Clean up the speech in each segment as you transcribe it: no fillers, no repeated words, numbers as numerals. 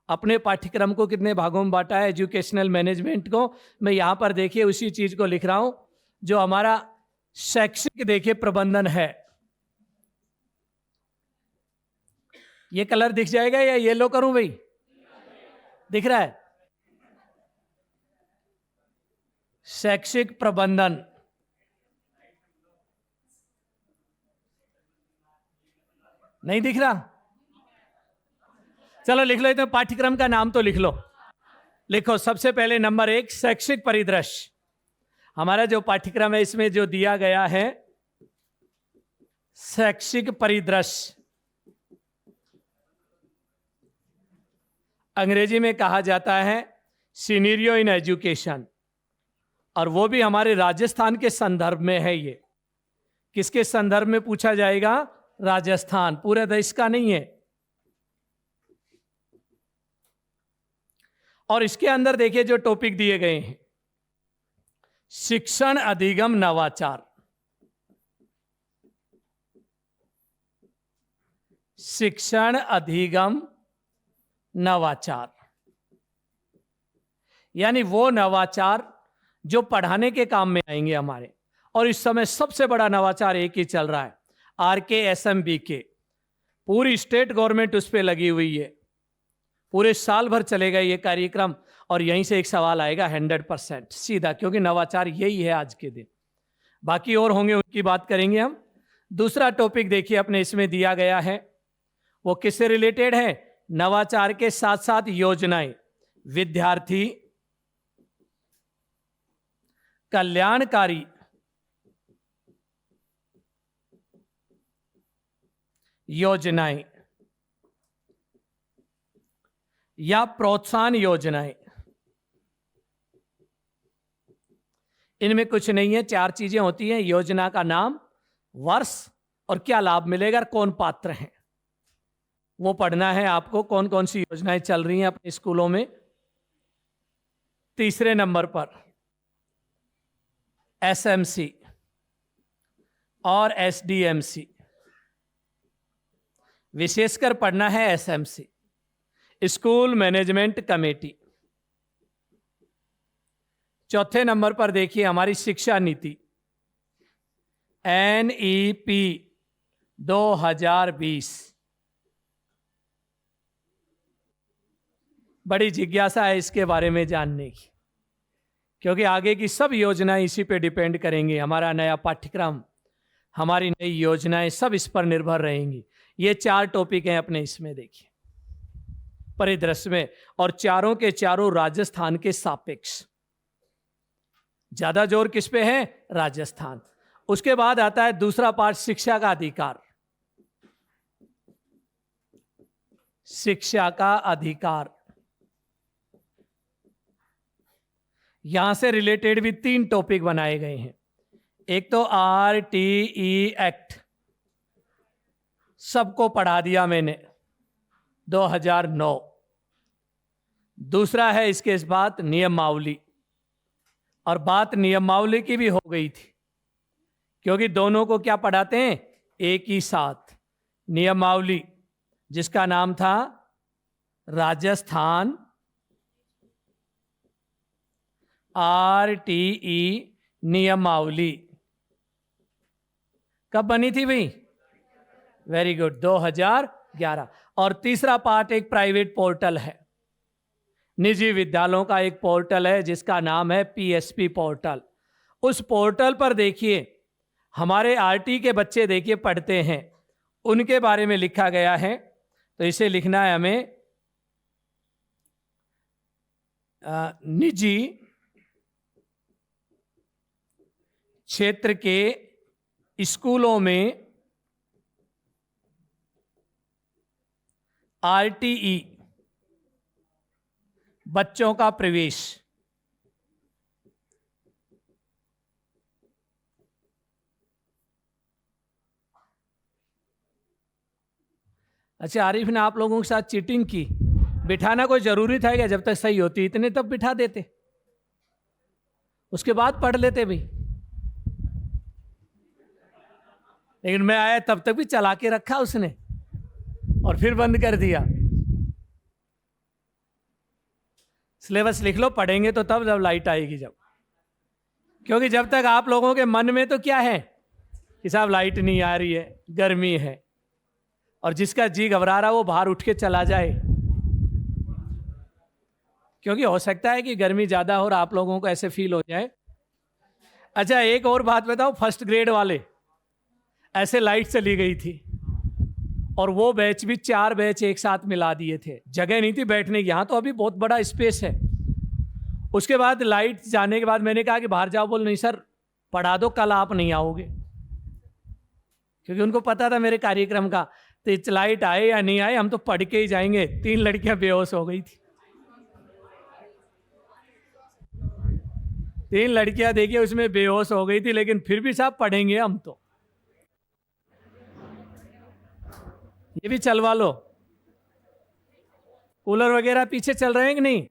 अपने पाठ्यक्रम को कितने भागों में बांटा है एजुकेशनल मैनेजमेंट को। मैं यहाँ पर देखिए उसी चीज को लिख रहा हूं जो हमारा शैक्षिक देखिए प्रबंधन है। ये कलर दिख जाएगा या येलो करूं भाई? दिख रहा है? शैक्षिक प्रबंधन। नहीं दिख रहा? चलो लिख लो, इतना पाठ्यक्रम का नाम तो लिख लो। लिखो सबसे पहले नंबर 1 शैक्षिक परिदृश्य। हमारा जो पाठ्यक्रम है इसमें जो दिया गया है शैक्षिक परिदृश्य, अंग्रेजी में कहा जाता है सिनेरियो इन एजुकेशन, और वो भी हमारे राजस्थान के संदर्भ में है। ये किसके संदर्भ में पूछा जाएगा? राजस्थान, पूरे देश का नहीं है। और इसके अंदर देखिए जो टॉपिक दिए गए हैं, शिक्षण अधिगम नवाचार। शिक्षण अधिगम नवाचार यानी वो नवाचार जो पढ़ाने के काम में आएंगे हमारे। और इस समय सबसे बड़ा नवाचार एक ही चल रहा है, RKSMBK। पूरी स्टेट गवर्नमेंट उस पर लगी हुई है, पूरे साल भर चलेगा ये कार्यक्रम। और यहीं से एक सवाल आएगा 100% सीधा, क्योंकि नवाचार यही है आज के दिन। बाकी और होंगे उनकी बात करेंगे हम। दूसरा टॉपिक देखिए अपने इसमें दिया गया है, वो किससे रिलेटेड है? नवाचार के साथ साथ योजनाएं, विद्यार्थी कल्याणकारी योजनाएं या प्रोत्साहन योजनाएं। इनमें कुछ नहीं है, 4 चीजें होती हैं। योजना का नाम, वर्ष और क्या लाभ मिलेगा, कौन पात्र हैं, वो पढ़ना है आपको। कौन कौन सी योजनाएं चल रही हैं अपने स्कूलों में। तीसरे नंबर पर SMC और SDMC, विशेषकर पढ़ना है SMC, स्कूल मैनेजमेंट कमेटी। चौथे नंबर पर देखिए हमारी शिक्षा नीति NEP 2020। बड़ी जिज्ञासा है इसके बारे में जानने की, क्योंकि आगे की सब योजनाएं इसी पे डिपेंड करेंगी। हमारा नया पाठ्यक्रम, हमारी नई योजनाएं सब इस पर निर्भर रहेंगी। ये 4 टॉपिक हैं अपने इसमें देखिए परिदृश्य में, और चारों के चारों राजस्थान के सापेक्ष। ज्यादा जोर किस पे है? राजस्थान। उसके बाद आता है दूसरा पार्ट, शिक्षा का अधिकार। शिक्षा का अधिकार, यहां से रिलेटेड भी 3 टॉपिक बनाए गए हैं। एक तो RTE एक्ट, सबको पढ़ा दिया मैंने, 2009। दूसरा है इसके इस बात नियमावली, और बात नियमावली की भी हो गई थी, क्योंकि दोनों को क्या पढ़ाते हैं एक ही साथ। नियमावली जिसका नाम था राजस्थान RTE नियमावली, कब बनी थी भाई? Very good, 2011। और तीसरा पार्ट एक प्राइवेट पोर्टल है, निजी विद्यालयों का एक पोर्टल है जिसका नाम है PSP पोर्टल। उस पोर्टल पर देखिए हमारे RT के बच्चे देखिए पढ़ते हैं, उनके बारे में लिखा गया है। तो इसे लिखना है हमें, निजी क्षेत्र के स्कूलों में RTE बच्चों का प्रवेश। अच्छा आरिफ ने आप लोगों के साथ चीटिंग की, बिठाना कोई जरूरी था क्या? जब तक सही होती इतने तब बिठा देते, उसके बाद पढ़ लेते भाई। लेकिन मैं आया तब तक भी चला के रखा उसने, और फिर बंद कर दिया। सिलेबस लिख लो, पढ़ेंगे तो तब जब लाइट आएगी जब, क्योंकि जब तक आप लोगों के मन में तो क्या है कि साहब लाइट नहीं आ रही है, गर्मी है, और जिसका जी घबरा रहा वो बाहर उठ के चला जाए, क्योंकि हो सकता है कि गर्मी ज्यादा हो और आप लोगों को ऐसे फील हो जाए। अच्छा, एक और बात बताओ, फर्स्ट ग्रेड वाले ऐसे लाइट चली गई थी और वो बैच भी 4 बैच एक साथ मिला दिए थे, जगह नहीं थी बैठने की, यहां तो अभी बहुत बड़ा स्पेस है। उसके बाद लाइट जाने के बाद मैंने कहा कि बाहर जाओ, बोल नहीं सर पढ़ा दो, कल आप नहीं आओगे, क्योंकि उनको पता था मेरे कार्यक्रम का। तो लाइट आए या नहीं आए हम तो पढ़ के ही जाएंगे। 3 लड़कियां बेहोश हो गई थी, 3 लड़कियां देखिए उसमें बेहोश हो गई थी, लेकिन फिर भी साहब पढ़ेंगे हम तो। ये भी चलवा लो, कूलर वगैरह पीछे चल रहे हैं कि नहीं,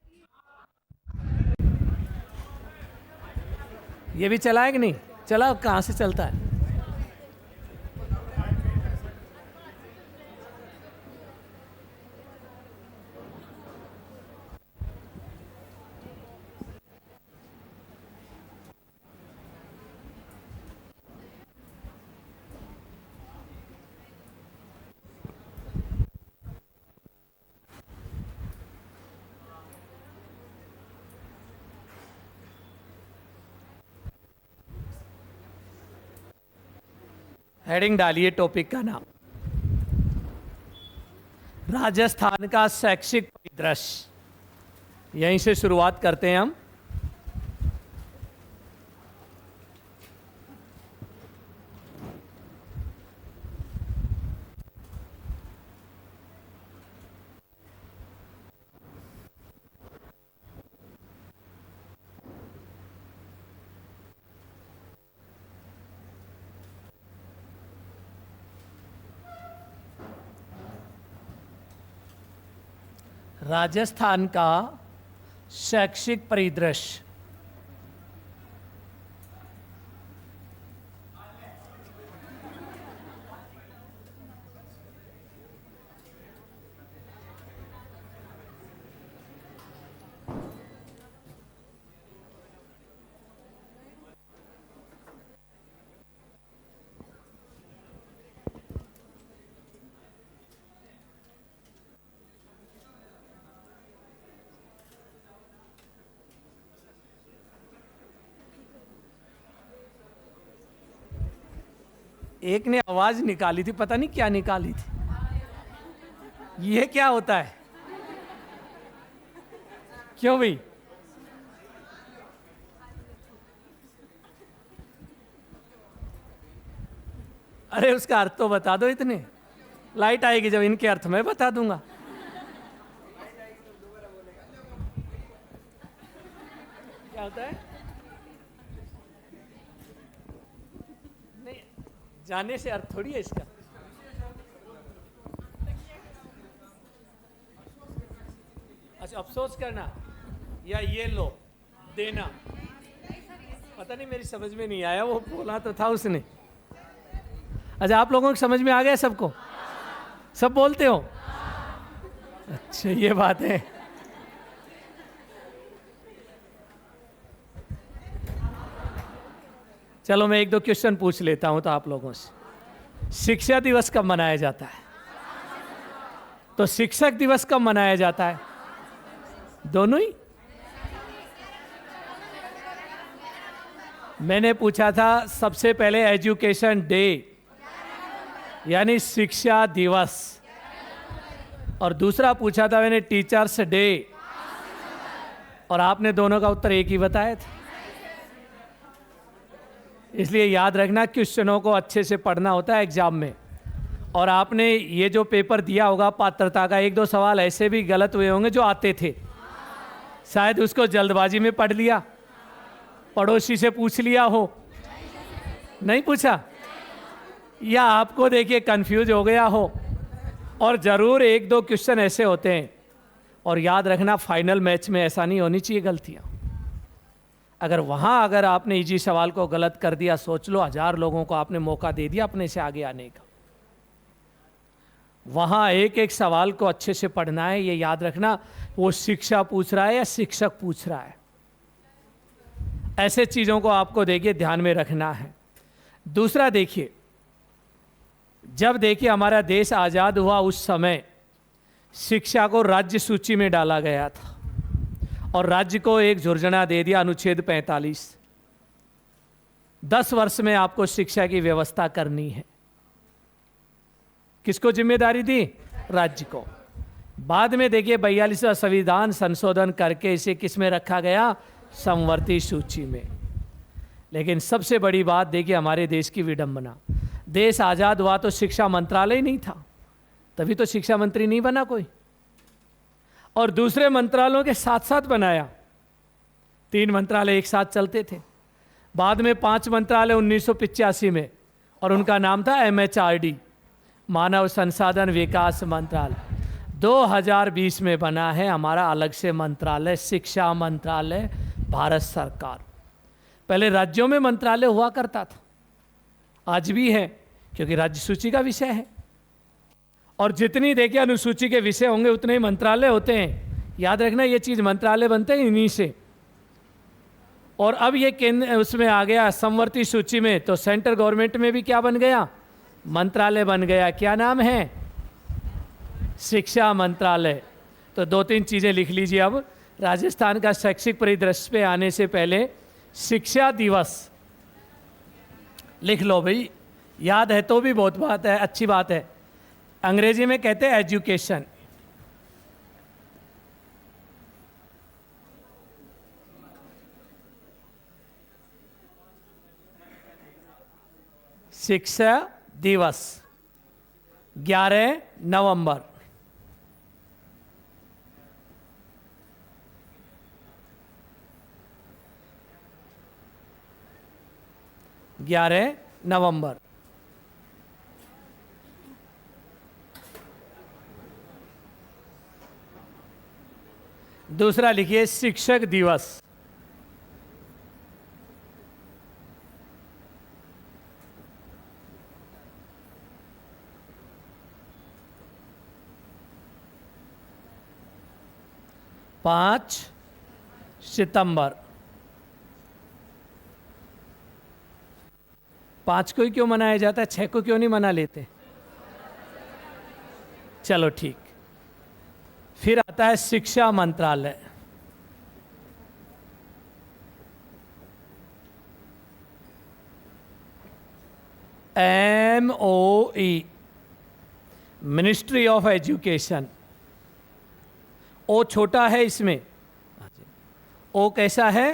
ये भी चला है कि नहीं चला, कहां से चलता है। हेडिंग डालिए, टॉपिक का नाम राजस्थान का शैक्षिक परिदृश्य। यहीं से शुरुआत करते हैं हम। राजस्थान का शैक्षिक परिदृश्य। एक ने आवाज निकाली थी, पता नहीं क्या निकाली थी। ये क्या होता है, क्यों भाई? अरे उसका अर्थ तो बता दो, इतने लाइट आएगी जब इनके अर्थ में बता दूंगा। क्या होता है? नहीं, जाने से अर्थ थोड़ी है इसका। अच्छा, अफसोस करना या ये लो देना, पता नहीं मेरी समझ में नहीं आया, वो बोला तो था उसने। अच्छा, आप लोगों को समझ में आ गया सबको? सब बोलते हो? अच्छा, ये बात है। चलो मैं 1-2 क्वेश्चन पूछ लेता हूं तो आप लोगों से। शिक्षा दिवस कब मनाया जाता है? तो शिक्षक दिवस कब मनाया जाता है? दोनों ही? मैंने पूछा था सबसे पहले एजुकेशन डे यानी शिक्षा दिवस, और दूसरा पूछा था मैंने टीचर्स डे, और आपने दोनों का उत्तर एक ही बताया था। इसलिए याद रखना, क्वेश्चनों को अच्छे से पढ़ना होता है एग्जाम में। और आपने ये जो पेपर दिया होगा पात्रता का, 1-2 सवाल ऐसे भी गलत हुए होंगे जो आते थे, शायद उसको जल्दबाजी में पढ़ लिया, पड़ोसी से पूछ लिया हो, नहीं पूछा, या आपको देखिए कंफ्यूज हो गया हो। और जरूर 1-2 क्वेश्चन ऐसे होते हैं। और याद रखना, फाइनल मैच में ऐसा नहीं होनी चाहिए गलतियां। अगर आपने इजी सवाल को गलत कर दिया, सोच लो 1000 लोगों को आपने मौका दे दिया अपने से आगे आने का। वहाँ एक एक सवाल को अच्छे से पढ़ना है, ये याद रखना। वो शिक्षा पूछ रहा है या शिक्षक पूछ रहा है, ऐसे चीज़ों को आपको देखिए ध्यान में रखना है। दूसरा देखिए, जब देखिए हमारा देश आज़ाद हुआ उस समय शिक्षा को राज्य सूची में डाला गया था और राज्य को एक झुर्झुना दे दिया, अनुच्छेद 45। 10 वर्ष में आपको शिक्षा की व्यवस्था करनी है। किसको जिम्मेदारी दी? राज्य को। बाद में देखिए 42वां संविधान संशोधन करके इसे किस में रखा गया? समवर्ती सूची में। लेकिन सबसे बड़ी बात देखिए हमारे देश की विडंबना, देश आज़ाद हुआ तो शिक्षा मंत्रालय नहीं था, तभी तो शिक्षा मंत्री नहीं बना कोई, और दूसरे मंत्रालयों के साथ साथ बनाया। 3 मंत्रालय एक साथ चलते थे। बाद में 5 मंत्रालय 1985 में, और उनका नाम था MHRD, मानव संसाधन विकास मंत्रालय। 2020 में बना है हमारा अलग से मंत्रालय, शिक्षा मंत्रालय, भारत सरकार। पहले राज्यों में मंत्रालय हुआ करता था, आज भी है, क्योंकि राज्य सूची का विषय है। और जितनी देखिए अनुसूची के विषय होंगे उतने ही मंत्रालय होते हैं। याद रखना ये चीज़, मंत्रालय बनते हैं इन्हीं से। और अब ये केंद्र उसमें आ गया समवर्ती सूची में, तो सेंट्रल गवर्नमेंट में भी क्या बन गया? मंत्रालय बन गया। क्या नाम है? शिक्षा मंत्रालय। तो 2-3 चीज़ें लिख लीजिए। अब राजस्थान का शैक्षिक परिदृश्य पे आने से पहले शिक्षा दिवस लिख लो भाई, याद है तो भी बहुत बात है, अच्छी बात है। अंग्रेजी में कहते हैं एजुकेशन। शिक्षा दिवस 11 नवंबर। नवंबर। दूसरा लिखिए शिक्षक दिवस। पाँच सितंबर। 5 को ही क्यों मनाया जाता है? 6 को क्यों नहीं मना लेते? चलो ठीक। फिर आता है शिक्षा मंत्रालय। MOE, ministry of education. O छोटा है इसमें, ओ कैसा है?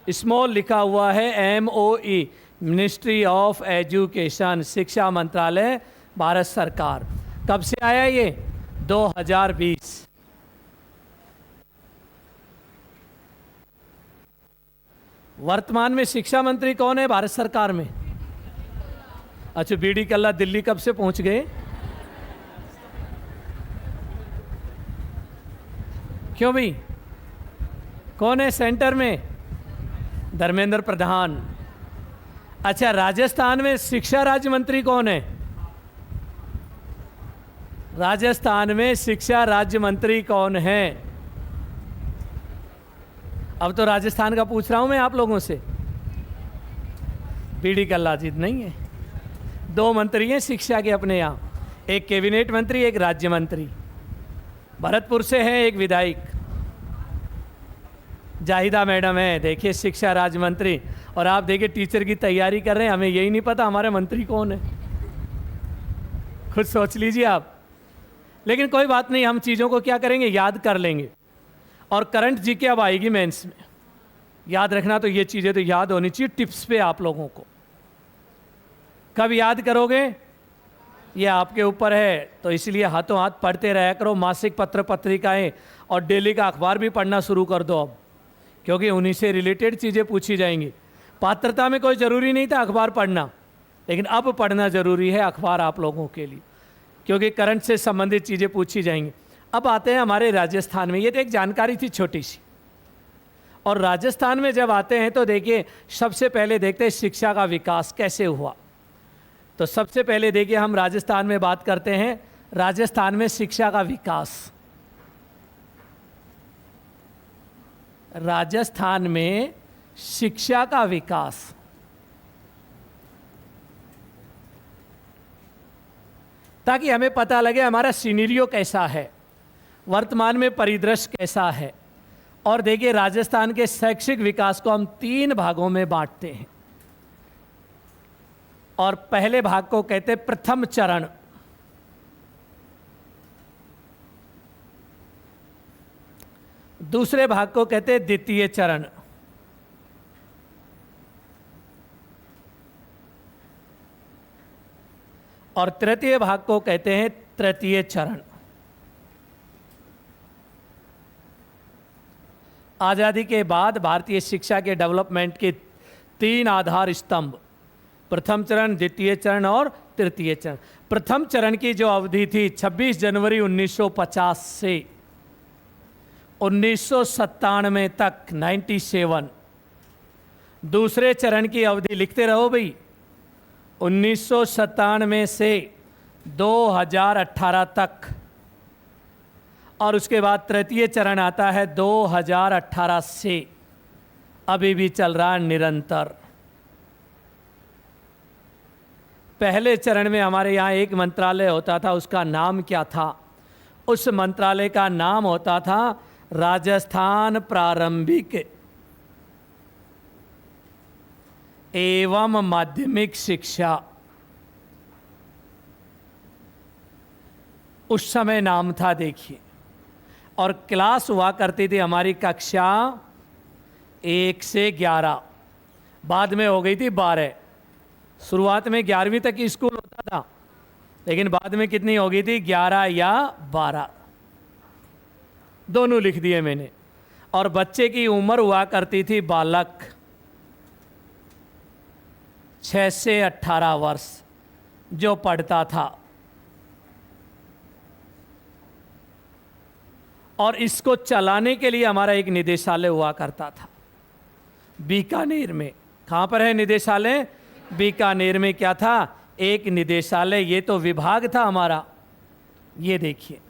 स्मॉल लिखा हुआ है। MOE, मिनिस्ट्री ऑफ एजुकेशन, शिक्षा मंत्रालय, भारत सरकार। कब से आया ये? 2020। वर्तमान में शिक्षा मंत्री कौन है भारत सरकार में? अच्छा, BD कल्ला दिल्ली कब से पहुंच गए? क्यों भाई? कौन है सेंटर में? धर्मेंद्र प्रधान। अच्छा, राजस्थान में शिक्षा राज्य मंत्री कौन है? राजस्थान में शिक्षा राज्य मंत्री कौन है? अब तो राजस्थान का पूछ रहा हूं मैं आप लोगों से। BD कल्ला जी नहीं है। 2 मंत्री हैं शिक्षा के अपने यहाँ, एक कैबिनेट मंत्री, एक राज्य मंत्री। भरतपुर से हैं एक विधायक, जाहिदा मैडम है, देखिए शिक्षा राज्य मंत्री। और आप देखिए टीचर की तैयारी कर रहे हैं, हमें यही नहीं पता हमारे मंत्री कौन है। खुद सोच लीजिए आप। लेकिन कोई बात नहीं, हम चीज़ों को क्या करेंगे? याद कर लेंगे। और करंट GK अब आएगी मेंस में, याद रखना। तो ये चीज़ें तो याद होनी चाहिए टिप्स पे आप लोगों को। कब याद करोगे ये आपके ऊपर है, तो इसलिए हाथों हाथ पढ़ते रहा करो। मासिक पत्र पत्रिकाएं और डेली का अखबार भी पढ़ना शुरू कर दो अब, क्योंकि उन्हीं से रिलेटेड चीज़ें पूछी जाएंगी। पात्रता में कोई ज़रूरी नहीं था अखबार पढ़ना, लेकिन अब पढ़ना ज़रूरी है अखबार आप लोगों के लिए, क्योंकि करंट से संबंधित चीज़ें पूछी जाएंगी। अब आते हैं हमारे राजस्थान में। ये तो एक जानकारी थी छोटी सी। और राजस्थान में जब आते हैं तो देखिए सबसे पहले देखते हैं शिक्षा का विकास कैसे हुआ। तो सबसे पहले देखिए हम राजस्थान में बात करते हैं राजस्थान में शिक्षा का विकास, राजस्थान में शिक्षा का विकास। ताकि हमें पता लगे हमारा सिनेरियो कैसा है, वर्तमान में परिदृश्य कैसा है। और देखिए, राजस्थान के शैक्षिक विकास को हम 3 भागों में बांटते हैं। और पहले भाग को कहते हैं प्रथम चरण, दूसरे भाग को कहते हैं द्वितीय चरण, और तृतीय भाग को कहते हैं तृतीय चरण। आजादी के बाद भारतीय शिक्षा के डेवलपमेंट के 3 आधार स्तंभ, प्रथम चरण, द्वितीय चरण और तृतीय चरण। प्रथम चरण की जो अवधि थी 26 जनवरी 1950 से 1997 तक 97। दूसरे चरण की अवधि लिखते रहो भाई, 1997 से 2018 तक। और उसके बाद तृतीय चरण आता है 2018 से, अभी भी चल रहा है निरंतर। पहले चरण में हमारे यहाँ एक मंत्रालय होता था, उसका नाम क्या था? उस मंत्रालय का नाम होता था राजस्थान प्रारंभिक एवं माध्यमिक शिक्षा। उस समय नाम था, देखिए। और क्लास हुआ करती थी हमारी कक्षा 1 से 11, बाद में हो गई थी 12। शुरुआत में 11वीं तक की स्कूल होता था, लेकिन बाद में कितनी हो गई थी? 11 या 12, दोनों लिख दिए मैंने। और बच्चे की उम्र हुआ करती थी बालक 6 से 18 वर्ष जो पढ़ता था। और इसको चलाने के लिए हमारा एक निदेशालय हुआ करता था बीकानेर में। कहाँ पर है निदेशालय? बीकानेर में। क्या था? एक निदेशालय। ये तो विभाग था हमारा। ये देखिए,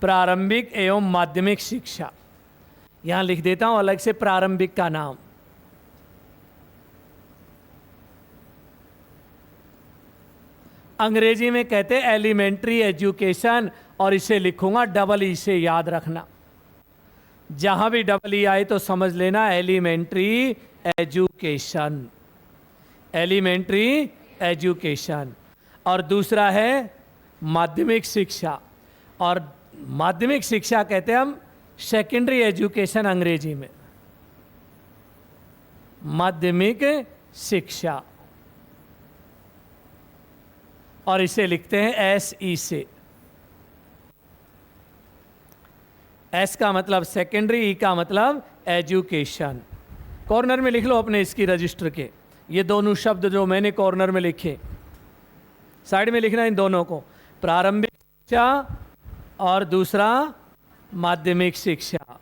प्रारंभिक एवं माध्यमिक शिक्षा, यहां लिख देता हूं अलग से प्रारंभिक का नाम। अंग्रेजी में कहते हैं एलिमेंट्री एजुकेशन, और इसे लिखूंगा डबल ई से, याद रखना। जहां भी डबल ई आए तो समझ लेना एलिमेंट्री एजुकेशन, एलिमेंट्री एजुकेशन। और दूसरा है माध्यमिक शिक्षा, और माध्यमिक शिक्षा कहते हैं हम सेकेंडरी एजुकेशन अंग्रेजी में, माध्यमिक शिक्षा। और इसे लिखते हैं एस ई से। एस का मतलब सेकेंडरी, ई का मतलब एजुकेशन। कॉर्नर में लिख लो अपने इसकी रजिस्टर के, ये दोनों शब्द जो मैंने कॉर्नर में लिखे, साइड में लिखना इन दोनों को, प्रारंभिक शिक्षा और दूसरा माध्यमिक शिक्षा।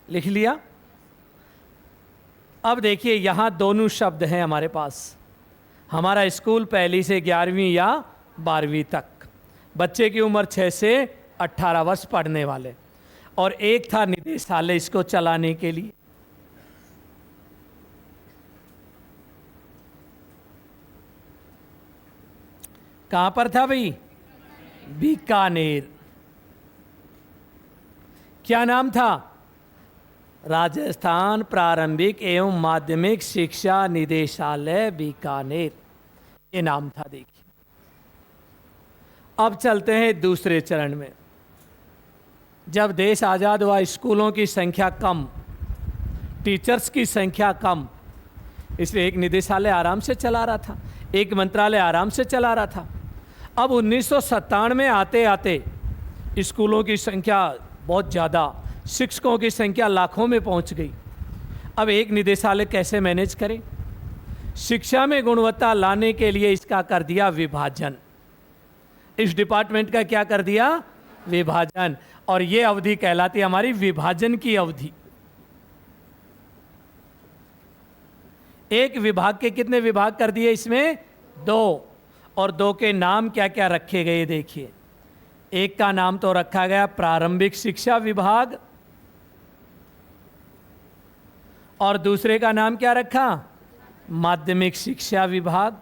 लिख लिया? अब देखिए, यहां दोनों शब्द हैं हमारे पास। हमारा स्कूल 1 से 11वीं या 12वीं तक, बच्चे की उम्र 6 से 18 वर्ष पढ़ने वाले, और एक था निदेशालय इसको चलाने के लिए। कहां पर था भाई? बीकानेर। क्या नाम था? राजस्थान प्रारंभिक एवं माध्यमिक शिक्षा निदेशालय बीकानेर, ये नाम था। देखिए, अब चलते हैं दूसरे चरण में। जब देश आज़ाद हुआ, स्कूलों की संख्या कम, टीचर्स की संख्या कम, इसलिए एक निदेशालय आराम से चला रहा था, एक मंत्रालय आराम से चला रहा था। अब 1997 में आते आते स्कूलों की संख्या बहुत ज़्यादा, शिक्षकों की संख्या लाखों में पहुंच गई। अब एक निदेशालय कैसे मैनेज करें? शिक्षा में गुणवत्ता लाने के लिए इसका कर दिया विभाजन। इस डिपार्टमेंट का क्या कर दिया? विभाजन। और ये अवधि कहलाती है हमारी विभाजन की अवधि। एक विभाग के कितने विभाग कर दिए इसमें? 2। और 2 के नाम क्या क्या रखे गए देखिए। एक का नाम तो रखा गया प्रारंभिक शिक्षा विभाग, और दूसरे का नाम क्या रखा? माध्यमिक शिक्षा विभाग।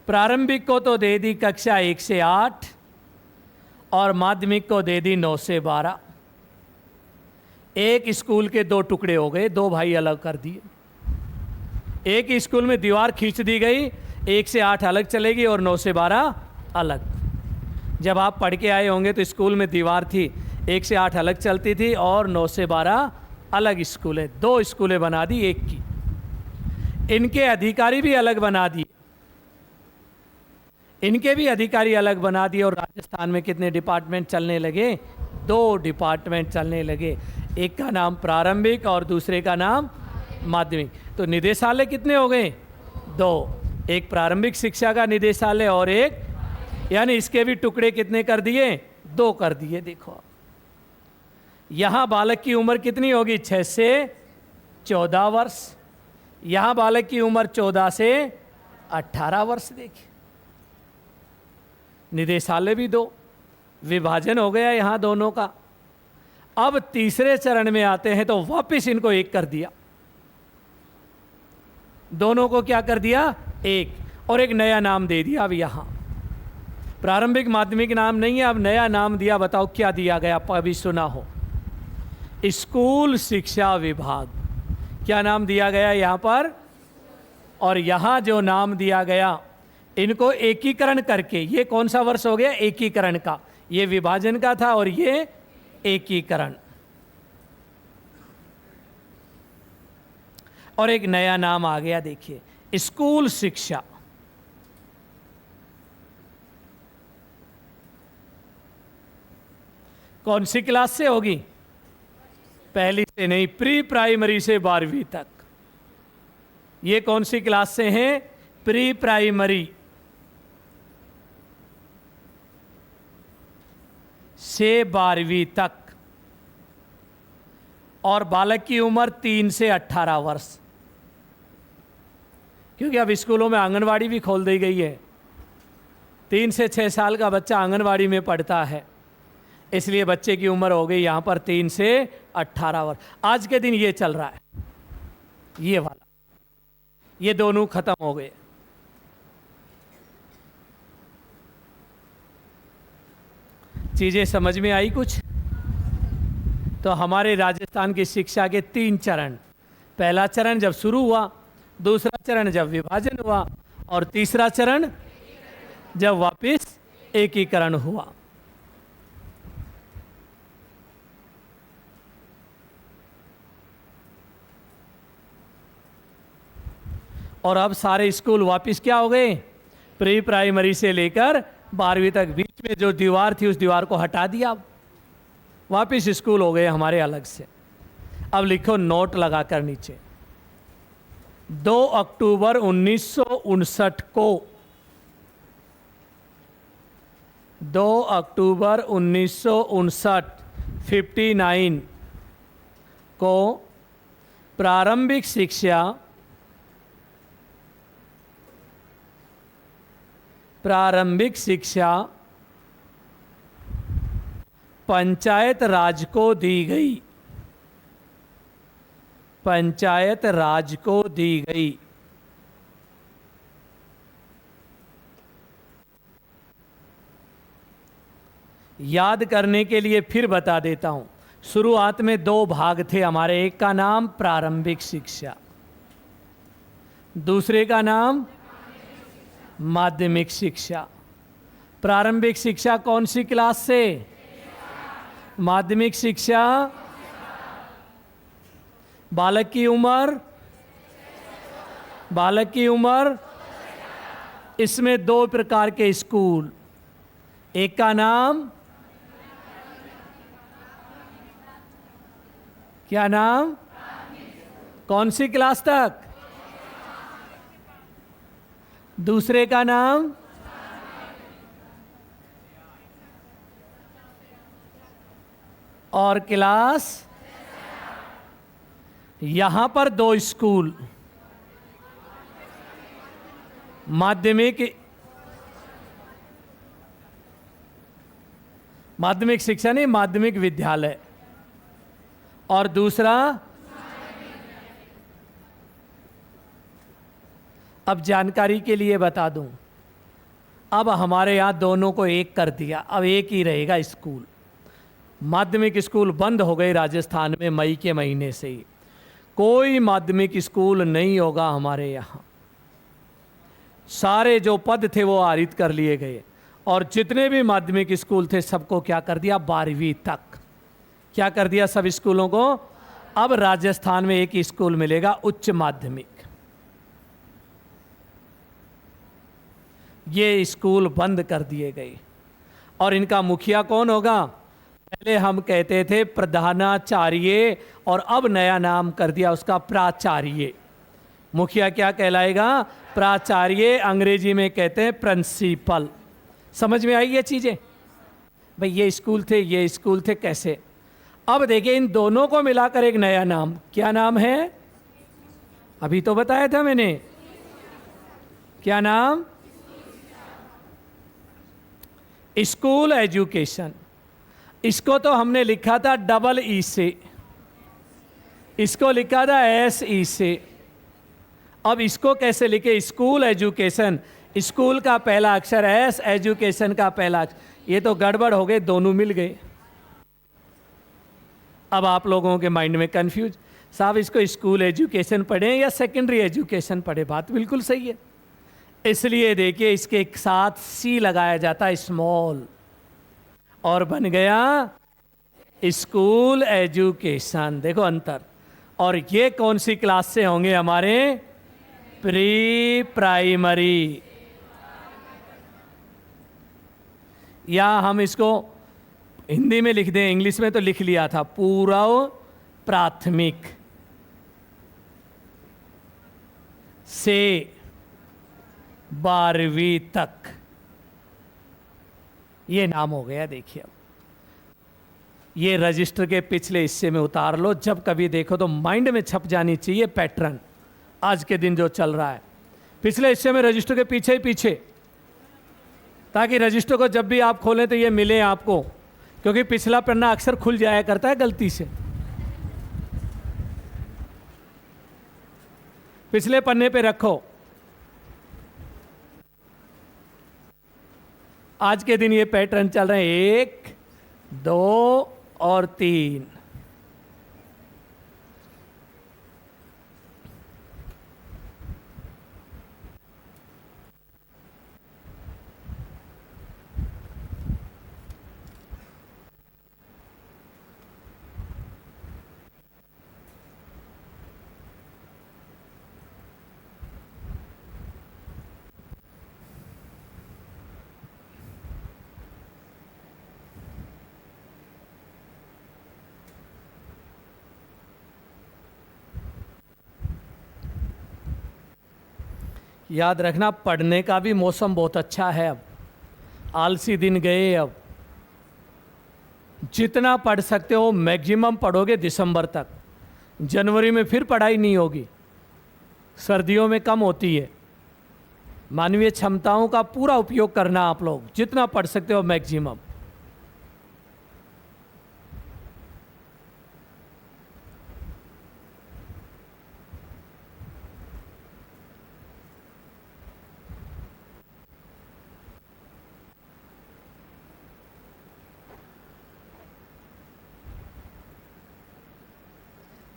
प्रारंभिक को तो दे दी कक्षा 1 से 8 और माध्यमिक को दे दी 9 से 12। एक स्कूल के 2 टुकड़े हो गए, 2 भाई अलग कर दिए। एक स्कूल में दीवार खींच दी गई, 1 से 8 अलग चलेगी और 9 से 12 अलग। जब आप पढ़ के आए होंगे तो स्कूल में दीवार थी, 1 से 8 अलग चलती थी और 9 से 12 अलग स्कूलें, 2 स्कूलें बना दी एक की। इनके अधिकारी भी अलग बना दिए, इनके भी अधिकारी अलग बना दिए। और राजस्थान में कितने डिपार्टमेंट चलने लगे? 2 डिपार्टमेंट चलने लगे। एक का नाम प्रारंभिक और दूसरे का नाम माध्यमिक। तो निदेशालय कितने हो गए? 2। एक प्रारंभिक शिक्षा का निदेशालय और एक, यानी इसके भी टुकड़े कितने कर दिए? 2 कर दिए। देखो यहां बालक की उम्र कितनी होगी? 6 से 14 वर्ष। यहां बालक की उम्र 14 से 18 वर्ष। देखिए निदेशालय भी 2, विभाजन हो गया यहां दोनों का। अब तीसरे चरण में आते हैं तो वापस इनको 1 कर दिया। दोनों को क्या कर दिया? 1, और एक नया नाम दे दिया। अब यहां प्रारंभिक माध्यमिक नाम नहीं है, अब नया नाम दिया। बताओ क्या दिया गया? अभी सुना हो, स्कूल शिक्षा विभाग। क्या नाम दिया गया यहां पर? और यहां जो नाम दिया गया, इनको एकीकरण करके, ये कौन सा वर्ष हो गया? एकीकरण का। ये विभाजन का था और ये एकीकरण। और एक नया नाम आ गया, देखिए स्कूल शिक्षा। कौन सी क्लास से होगी? पहली से नहीं, प्री प्राइमरी से 12वीं तक। ये कौन सी क्लास से हैं? प्री प्राइमरी से 12वीं तक। और बालक की उम्र 3 से 18 वर्ष, क्योंकि अब स्कूलों में आंगनवाड़ी भी खोल दी गई है। 3 से 6 साल का बच्चा आंगनवाड़ी में पढ़ता है, इसलिए बच्चे की उम्र हो गई यहां पर 3 से 18 वर्ष। आज के दिन ये चल रहा है, ये वाला, ये दोनों खत्म हो गए। चीजें समझ में आई कुछ? तो हमारे राजस्थान की शिक्षा के 3 चरण। पहला चरण जब शुरू हुआ, दूसरा चरण जब विभाजन हुआ, और तीसरा चरण जब वापस एकीकरण हुआ। और अब सारे स्कूल वापस क्या हो गए? प्री प्राइमरी से लेकर 12वीं तक। बीच में जो दीवार थी उस दीवार को हटा दिया, अब वापस स्कूल हो गए हमारे अलग से। अब लिखो नोट लगाकर नीचे, 2 अक्टूबर 1959 को, 2 अक्टूबर 1959 59 को प्रारंभिक शिक्षा पंचायत राज को दी गई। पंचायत राज को दी गई। याद करने के लिए फिर बता देता हूं, शुरुआत में 2 भाग थे हमारे। एक का नाम प्रारंभिक शिक्षा, दूसरे का नाम माध्यमिक शिक्षा। प्रारंभिक शिक्षा कौन सी क्लास से? माध्यमिक शिक्षा बालक की उम्र, इसमें 2 प्रकार के स्कूल। एक का नाम, क्या नाम? कौन सी क्लास तक? दूसरे का नाम और क्लास। यहां पर 2 स्कूल, माध्यमिक शिक्षा नहीं, माध्यमिक विद्यालय, और दूसरा, अब जानकारी के लिए बता दूं, अब हमारे यहां दोनों को एक कर दिया, अब एक ही रहेगा स्कूल। माध्यमिक स्कूल बंद हो गए राजस्थान में मई के महीने से ही, कोई माध्यमिक स्कूल नहीं होगा हमारे यहाँ। सारे जो पद थे वो आरित कर लिए गए, और जितने भी माध्यमिक स्कूल थे सबको क्या कर दिया, 12वीं तक क्या कर दिया सब स्कूलों को। अब राजस्थान में एक ही स्कूल मिलेगा, उच्च माध्यमिक। ये स्कूल बंद कर दिए गए, और इनका मुखिया कौन होगा। पहले हम कहते थे प्रधानाचार्य, और अब नया नाम कर दिया उसका प्राचार्य। मुखिया क्या कहलाएगा, प्राचार्य। अंग्रेजी में कहते हैं प्रिंसिपल। समझ में आई ये चीजें भाई, ये स्कूल थे, ये स्कूल थे, कैसे। अब देखिए इन दोनों को मिलाकर एक नया नाम, क्या नाम है, अभी तो बताया था मैंने, क्या नाम, स्कूल एजुकेशन। इसको तो हमने लिखा था डबल ई से, इसको लिखा था SE से। अब इसको कैसे लिखे, स्कूल एजुकेशन, स्कूल का पहला अक्षर S, एजुकेशन का पहला अक्षर, ये तो गड़बड़ हो गए, दोनों मिल गए। अब आप लोगों के माइंड में कंफ्यूज, साहब इसको स्कूल एजुकेशन पढ़ें या सेकेंडरी एजुकेशन पढ़े। बात बिल्कुल सही है, इसलिए देखिए इसके साथ C लगाया जाता है, स्मॉल, और बन गया स्कूल एजुकेशन। देखो अंतर। और ये कौन सी क्लास से होंगे हमारे, प्री प्राइमरी, या हम इसको हिंदी में लिख दें, इंग्लिश में तो लिख लिया था, पूर्व प्राथमिक से 12वीं तक, ये नाम हो गया। देखिए अब ये रजिस्टर के पिछले हिस्से में उतार लो, जब कभी देखो तो माइंड में छप जानी चाहिए पैटर्न, आज के दिन जो चल रहा है। पिछले हिस्से में रजिस्टर के पीछे ही पीछे, ताकि रजिस्टर को जब भी आप खोलें तो ये मिले आपको, क्योंकि पिछला पन्ना अक्सर खुल जाया करता है गलती से। पिछले पन्ने पे रखो। आज के दिन ये पैटर्न चल रहे हैं, 1, 2 और 3। याद रखना, पढ़ने का भी मौसम बहुत अच्छा है। अब आलसी दिन गए। अब जितना पढ़ सकते हो मैक्सिमम पढ़ोगे दिसंबर तक, जनवरी में फिर पढ़ाई नहीं होगी, सर्दियों में कम होती है। मानवीय क्षमताओं का पूरा उपयोग करना आप लोग, जितना पढ़ सकते हो मैक्सिमम।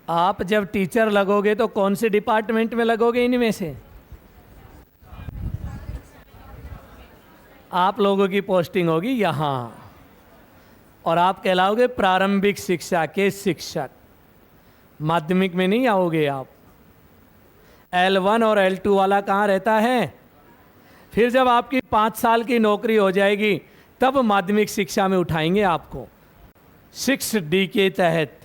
आप जब टीचर लगोगे तो कौन से डिपार्टमेंट में लगोगे इनमें से? आप लोगों की पोस्टिंग होगी यहाँ, और आप कहलाओगे प्रारंभिक शिक्षा के शिक्षक। माध्यमिक में नहीं आओगे आप। L1 और L2 वाला कहाँ रहता है? फिर जब आपकी 5 साल की नौकरी हो जाएगी तब माध्यमिक शिक्षा में उठाएंगे आपको। 6D के तहत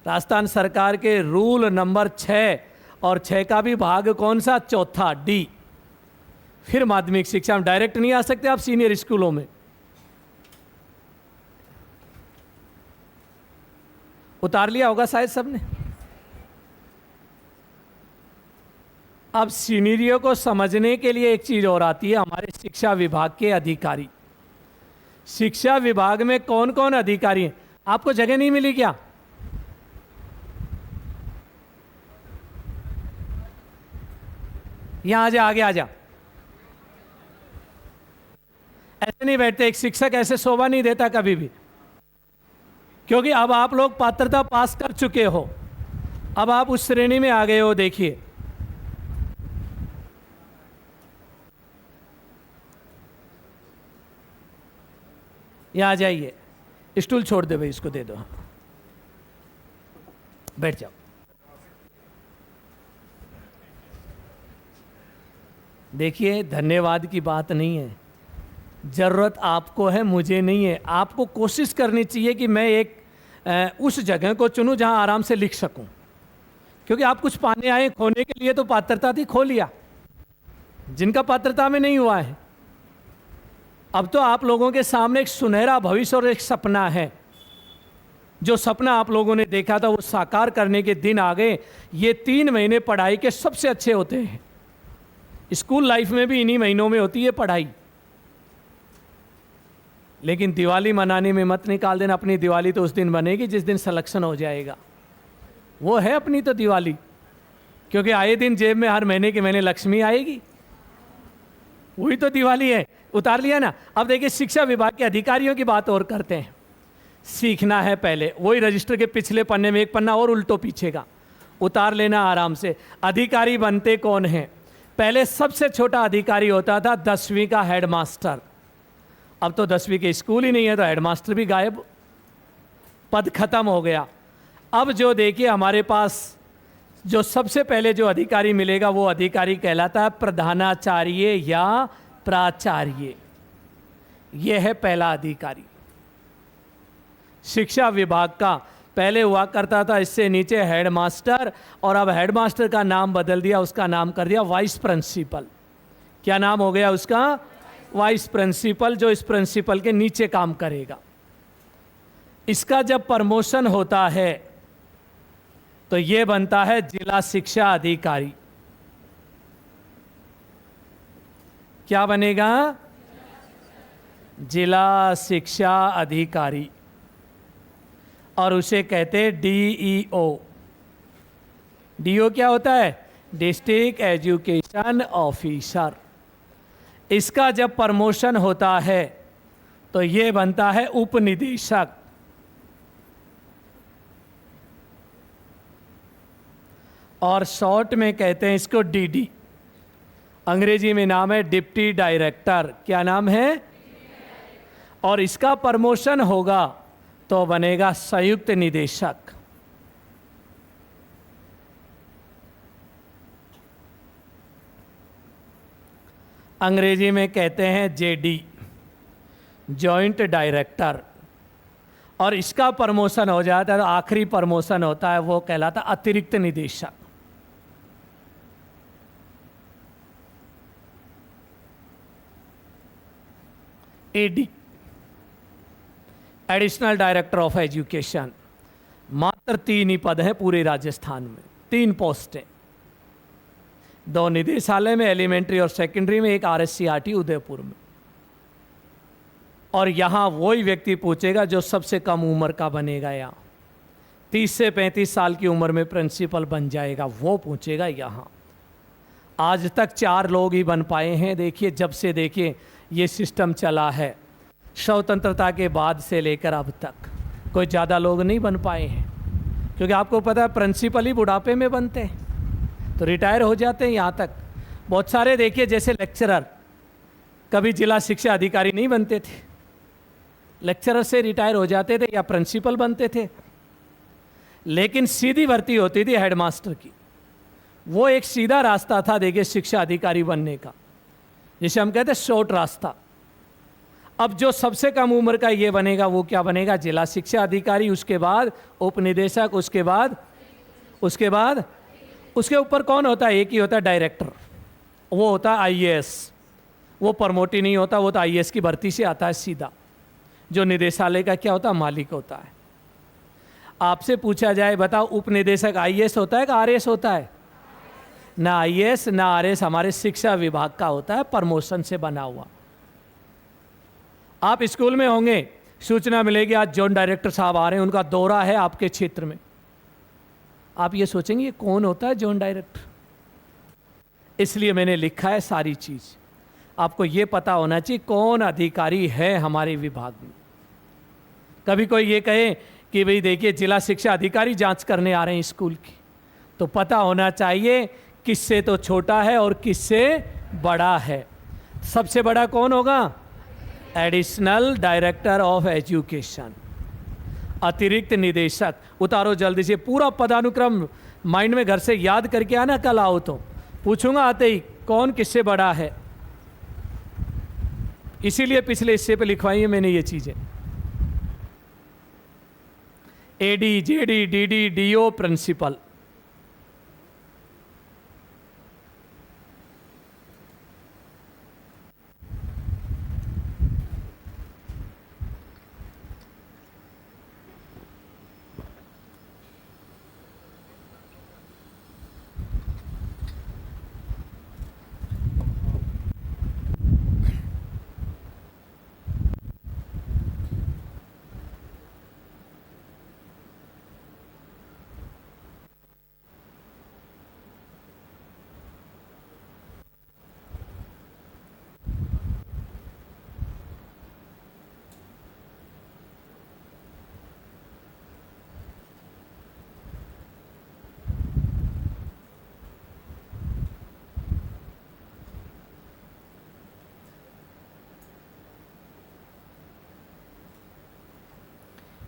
राजस्थान सरकार के रूल नंबर 6 और 6 का भी भाग कौन सा? चौथा D। फिर माध्यमिक शिक्षा में डायरेक्ट नहीं आ सकते आप सीनियर स्कूलों में। उतार लिया होगा शायद सबने। अब सीनियरियों को समझने के लिए एक चीज और आती है, हमारे शिक्षा विभाग के अधिकारी। शिक्षा विभाग में कौन कौन अधिकारी हैं? आपको जगह नहीं मिली क्या? यहां आ जा, आगे आ जा। ऐसे नहीं बैठते, एक शिक्षक ऐसे शोभा नहीं देता कभी भी, क्योंकि अब आप लोग पात्रता पास कर चुके हो, अब आप उस श्रेणी में आ गए हो। देखिए, यहां आ जाइए, स्टूल छोड़ दे भाई, इसको दे दो, बैठ जाओ। देखिए, धन्यवाद की बात नहीं है, जरूरत आपको है, मुझे नहीं है। आपको कोशिश करनी चाहिए कि मैं एक उस जगह को चुनूं जहां आराम से लिख सकूं, क्योंकि आप कुछ पाने आए, खोने के लिए तो पात्रता थी, खो लिया। जिनका पात्रता में नहीं हुआ है, अब तो आप लोगों के सामने एक सुनहरा भविष्य और एक सपना है। जो सपना आप लोगों ने देखा था वो साकार करने के दिन आ गए। ये 3 महीने पढ़ाई के सबसे अच्छे होते हैं। स्कूल लाइफ में भी इन्हीं महीनों में होती है पढ़ाई। लेकिन दिवाली मनाने में मत निकाल देना। अपनी दिवाली तो उस दिन बनेगी जिस दिन सिलेक्शन हो जाएगा, वो है अपनी तो दिवाली, क्योंकि आए दिन जेब में हर महीने के महीने लक्ष्मी आएगी, वही तो दिवाली है। उतार लिया ना। अब देखिए, शिक्षा विभाग के अधिकारियों की बात और करते हैं। सीखना है पहले, वही रजिस्टर के पिछले पन्ने में एक पन्ना और उल्टो पीछे का उतार लेना आराम से। अधिकारी बनते कौन है? पहले सबसे छोटा अधिकारी होता था 10वीं का हेडमास्टर। अब तो 10वीं के स्कूल ही नहीं है, तो हेडमास्टर भी गायब, पद खत्म हो गया। अब जो देखिए, हमारे पास जो सबसे पहले जो अधिकारी मिलेगा वो अधिकारी कहलाता है प्रधानाचार्य या प्राचार्य। यह है पहला अधिकारी शिक्षा विभाग का। पहले हुआ करता था इससे नीचे हेडमास्टर, और अब हेडमास्टर का नाम बदल दिया, उसका नाम कर दिया वाइस प्रिंसिपल। क्या नाम हो गया उसका? वाइस प्रिंसिपल, जो इस प्रिंसिपल के नीचे काम करेगा। इसका जब प्रमोशन होता है तो यह बनता है जिला शिक्षा अधिकारी। क्या बनेगा? जिला शिक्षा अधिकारी, और उसे कहते हैं डीईओ। डीईओ क्या होता है? District education officer. इसका जब प्रमोशन होता है तो यह बनता है उपनिदेशक। और शॉर्ट में कहते हैं इसको डीडी। अंग्रेजी में नाम है डिप्टी डायरेक्टर। क्या नाम है? और इसका प्रमोशन होगा तो बनेगा संयुक्त निदेशक। अंग्रेजी में कहते हैं जेडी, जॉइंट डायरेक्टर। और इसका प्रमोशन हो जाता है तो आखिरी प्रमोशन होता है, वो कहलाता अतिरिक्त निदेशक। AD, additional director of education. मात्र 3 ही पद हैं पूरे राजस्थान में, 3 पोस्ट हैं। 2 निदेशालय में, एलिमेंट्री और सेकेंडरी में, एक RSCRT उदयपुर में। और यहां वही व्यक्ति पूछेगा जो सबसे कम उम्र का बनेगा। यहाँ 30 से 35 साल की उम्र में प्रिंसिपल बन जाएगा, वो पूछेगा यहाँ। आज तक 4 लोग ही बन पाए हैं। देखिए, जब से देखिए ये सिस्टम चला है, स्वतंत्रता के बाद से लेकर अब तक कोई ज़्यादा लोग नहीं बन पाए हैं, क्योंकि आपको पता है प्रिंसिपल ही बुढ़ापे में बनते हैं तो रिटायर हो जाते हैं। यहाँ तक बहुत सारे देखिए, जैसे लेक्चरर कभी जिला शिक्षा अधिकारी नहीं बनते थे, लेक्चरर से रिटायर हो जाते थे या प्रिंसिपल बनते थे। लेकिन सीधी भर्ती होती थी हेडमास्टर की, वो एक सीधा रास्ता था देखिए शिक्षा अधिकारी बनने का, जिसे हम कहते हैं शॉर्ट रास्ता। अब जो सबसे कम उम्र का ये बनेगा, वो क्या बनेगा? जिला शिक्षा अधिकारी, उसके बाद उपनिदेशक, उसके बाद उसके ऊपर कौन होता है? एक ही होता है, डायरेक्टर। वो होता है IAS। वो प्रमोट ही नहीं होता, वो तो IAS की भर्ती से आता है सीधा। जो निदेशालय का क्या होता है? मालिक होता है। आपसे पूछा जाए, बताओ उपनिदेशक IAS होता है कि RAS होता है? ना आईएएस ना आरएएस हमारे शिक्षा विभाग का होता है, प्रमोशन से बना हुआ। आप स्कूल में होंगे, सूचना मिलेगी आज जोन डायरेक्टर साहब आ रहे हैं, उनका दौरा है आपके क्षेत्र में। आप ये सोचेंगे ये कौन होता है जोन डायरेक्टर? इसलिए मैंने लिखा है सारी चीज, आपको ये पता होना चाहिए कौन अधिकारी है हमारे विभाग में। कभी कोई ये कहे कि भाई देखिए जिला शिक्षा अधिकारी जांच करने आ रहे हैं स्कूल की, तो पता होना चाहिए किससे तो छोटा है और किससे बड़ा है। सबसे बड़ा कौन होगा? एडिशनल डायरेक्टर ऑफ एजुकेशन, अतिरिक्त निदेशक। उतारो जल्दी से, पूरा पदानुक्रम माइंड में घर से याद करके आना, कल आओ तो पूछूंगा आते ही कौन किससे बड़ा है। इसीलिए पिछले हिस्से पे लिखवाई है मैंने ये चीजें। AD, JD, DD, DO, principal.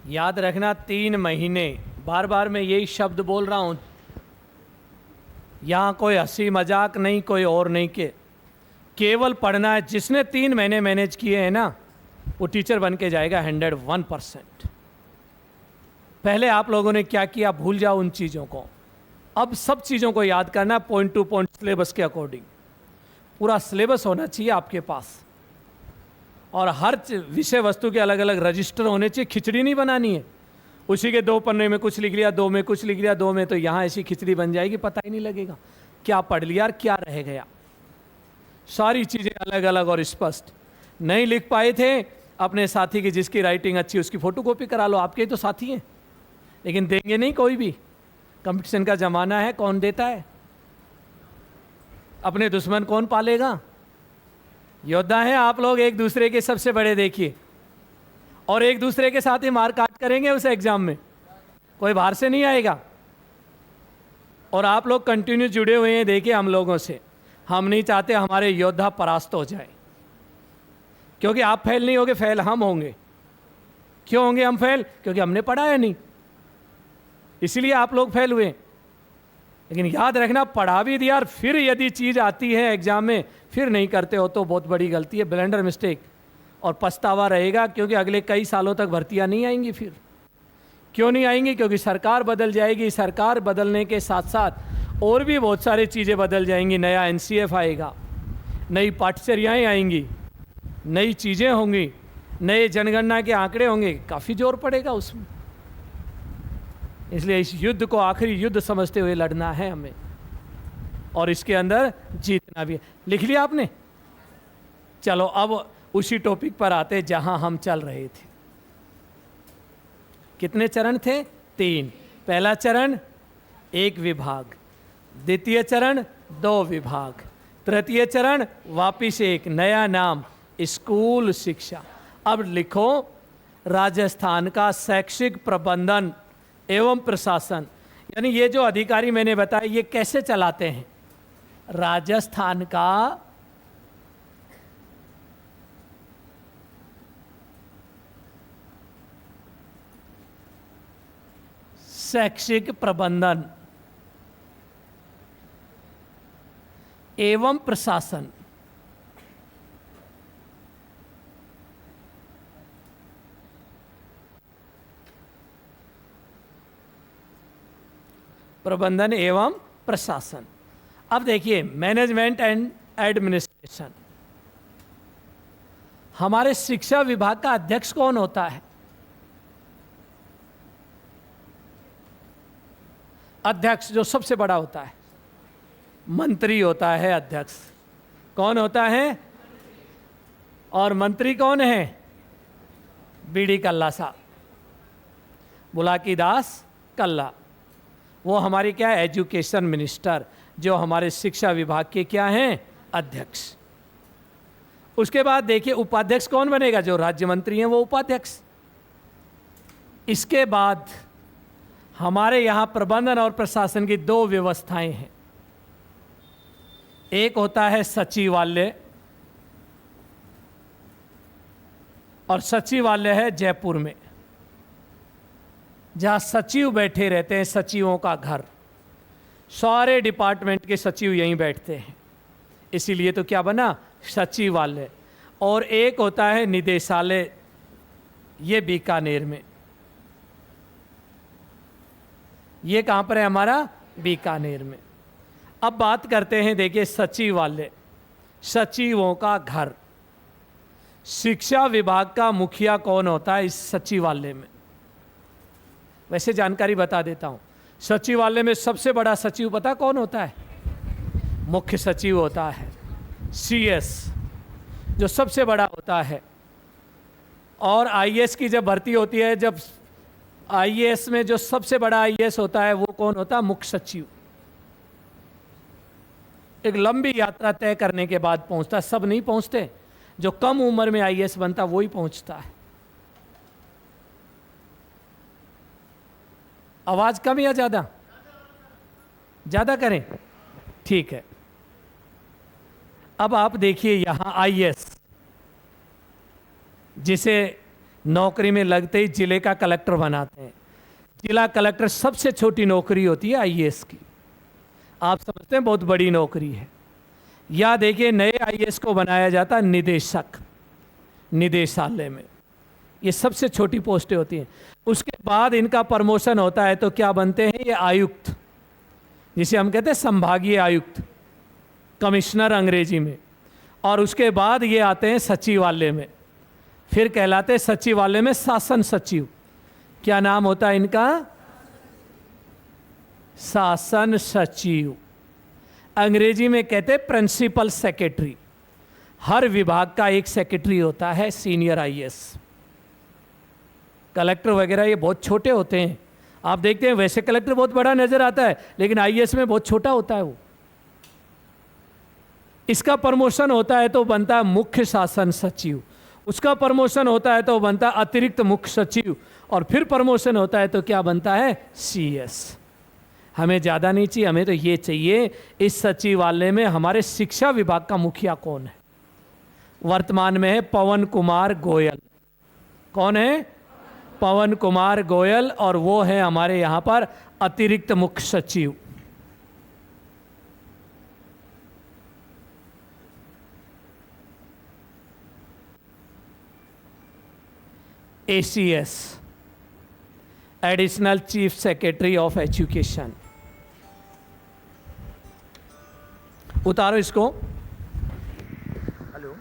याद रखना 3 महीने, बार बार मैं यही शब्द बोल रहा हूं, यहां कोई हंसी मजाक नहीं, कोई और नहीं, के केवल पढ़ना है। जिसने 3 महीने मैनेज किए हैं ना, वो टीचर बन के जाएगा 101%। पहले आप लोगों ने क्या किया भूल जाओ उन चीज़ों को, अब सब चीज़ों को याद करना पॉइंट टू पॉइंट सिलेबस के अकॉर्डिंग। पूरा सिलेबस होना चाहिए आपके पास, और हर विषय वस्तु के अलग अलग रजिस्टर होने चाहिए। खिचड़ी नहीं बनानी है, उसी के 2 पन्ने में कुछ लिख लिया, 2 में कुछ लिख लिया, 2 में, तो यहाँ ऐसी खिचड़ी बन जाएगी, पता ही नहीं लगेगा क्या पढ़ लिया और क्या रह गया। सारी चीज़ें अलग अलग और स्पष्ट। नहीं लिख पाए थे, अपने साथी की जिसकी राइटिंग अच्छी उसकी फोटोकॉपी करा लो, आपके ही तो साथी हैं, लेकिन देंगे नहीं कोई भी। कंपटीशन का ज़माना है, कौन देता है? अपने दुश्मन कौन पालेगा? योद्धा हैं आप लोग, एक दूसरे के सबसे बड़े देखिए, और एक दूसरे के साथ ही मार काट करेंगे उस एग्जाम में, कोई बाहर से नहीं आएगा। और आप लोग कंटिन्यू जुड़े हुए हैं देखिए हम लोगों से। हम नहीं चाहते हमारे योद्धा परास्त हो जाए, क्योंकि आप फेल नहीं होंगे, फेल हम होंगे। क्यों होंगे हम फेल? क्योंकि हमने पढ़ाया नहीं, इसलिए आप लोग फेल हुए। लेकिन याद रखना, पढ़ा भी दिया और फिर यदि चीज़ आती है एग्जाम में फिर नहीं करते हो तो बहुत बड़ी गलती है, ब्लेंडर मिस्टेक, और पछतावा रहेगा, क्योंकि अगले कई सालों तक भर्तियां नहीं आएंगी। फिर क्यों नहीं आएंगी? क्योंकि सरकार बदल जाएगी, सरकार बदलने के साथ साथ और भी बहुत सारी चीज़ें बदल जाएंगी। नया एनसीएफ आएगा, नई पाठ्यचर्याएँ आएंगी, नई चीज़ें होंगी, नए जनगणना के आंकड़े होंगे, काफ़ी जोर पड़ेगा उसमें। इसलिए इस युद्ध को आखिरी युद्ध समझते हुए लड़ना है हमें, और इसके अंदर जीतना भी है। लिख लिया आपने? चलो अब उसी टॉपिक पर आते जहां हम चल रहे थे। कितने चरण थे? 3। पहला चरण 1 विभाग, द्वितीय चरण 2 विभाग, तृतीय चरण वापिस 1 नया नाम, स्कूल शिक्षा। अब लिखो राजस्थान का शैक्षिक प्रबंधन एवं प्रशासन, यानी ये जो अधिकारी मैंने बताया ये कैसे चलाते हैं। राजस्थान का शैक्षिक प्रबंधन एवं प्रशासन। प्रबंधन एवं प्रशासन। अब देखिए मैनेजमेंट एंड एडमिनिस्ट्रेशन, हमारे शिक्षा विभाग का अध्यक्ष कौन होता है? अध्यक्ष जो सबसे बड़ा होता है, मंत्री होता है अध्यक्ष। कौन होता है? और मंत्री कौन है? बीडी कल्ला साहब, बुलाकी दास कल्ला। वो हमारे क्या है? एजुकेशन मिनिस्टर, जो हमारे शिक्षा विभाग के क्या हैं? अध्यक्ष। उसके बाद देखिए उपाध्यक्ष कौन बनेगा? जो राज्य मंत्री हैं वो उपाध्यक्ष। इसके बाद हमारे यहाँ प्रबंधन और प्रशासन की दो व्यवस्थाएं हैं। एक होता है सचिवालय, और सचिवालय है जयपुर में, जहाँ सचिव बैठे रहते हैं, सचिवों का घर। सारे डिपार्टमेंट के सचिव यहीं बैठते हैं, इसीलिए तो क्या बना? सचिवालय। और एक होता है निदेशालय, ये बीकानेर में। ये कहाँ पर है हमारा? बीकानेर में। अब बात करते हैं, देखिए सचिवालय, सचिवों का घर। शिक्षा विभाग का मुखिया कौन होता है इस सचिवालय में? वैसे जानकारी बता देता हूं। सचिवालय में सबसे बड़ा सचिव पता कौन होता है? मुख्य सचिव होता है, CS, जो सबसे बड़ा होता है। और IAS की जब भर्ती होती है, जब IAS में जो सबसे बड़ा IAS होता है वो कौन होता है? मुख्य सचिव। एक लंबी यात्रा तय करने के बाद पहुंचता, सब नहीं पहुंचते। जो कम उम्र में IAS बनता वही पहुंचता है। आवाज कम या ज्यादा? ज्यादा करें? ठीक है। अब आप देखिए यहां IAS, जिसे नौकरी में लगते ही जिले का कलेक्टर बनाते हैं। जिला कलेक्टर सबसे छोटी नौकरी होती है IAS की। आप समझते हैं बहुत बड़ी नौकरी है। या देखिए नए IAS को बनाया जाता है निदेशक, निदेशालय में। ये सबसे छोटी पोस्टें होती हैं। उसके बाद इनका प्रमोशन होता है तो क्या बनते हैं? ये आयुक्त, जिसे हम कहते हैं संभागीय आयुक्त, कमिश्नर अंग्रेजी में। और उसके बाद ये आते हैं सचिवालय में, फिर कहलाते हैं सचिवालय में शासन सचिव। क्या नाम होता है इनका? शासन सचिव। अंग्रेजी में कहते हैं प्रिंसिपल सेक्रेटरी। हर विभाग का एक सेक्रेटरी होता है, सीनियर IAS। कलेक्टर वगैरह ये बहुत छोटे होते हैं। आप देखते हैं वैसे कलेक्टर बहुत बड़ा नजर आता है, लेकिन IAS में बहुत छोटा होता है वो। इसका प्रमोशन होता है तो बनता है मुख्य शासन सचिव, उसका प्रमोशन होता है तो बनता है अतिरिक्त मुख्य सचिव, और फिर प्रमोशन होता है तो क्या बनता है? CS। हमें ज़्यादा नहीं चाहिए, हमें तो ये चाहिए इस सचिवालय में हमारे शिक्षा विभाग का मुखिया कौन है? वर्तमान में है पवन कुमार गोयल। कौन है? पवन कुमार गोयल। और वो है हमारे यहाँ पर अतिरिक्त मुख्य सचिव। ACS, additional chief secretary of education. उतारो इसको। हेलो,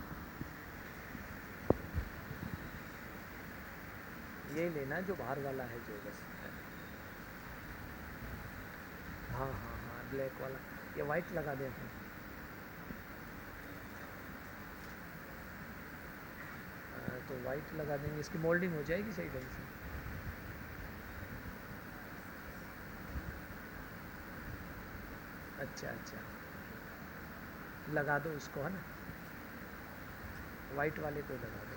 ये लेना जो बाहर वाला है, जो बस। हाँ हाँ हाँ, ब्लैक वाला। ये वाइट लगा दे। तो वाइट लगा देंगे, इसकी मोल्डिंग हो जाएगी सही ढंग से। अच्छा अच्छा, लगा दो इसको, है ना? वाइट वाले को लगा दो।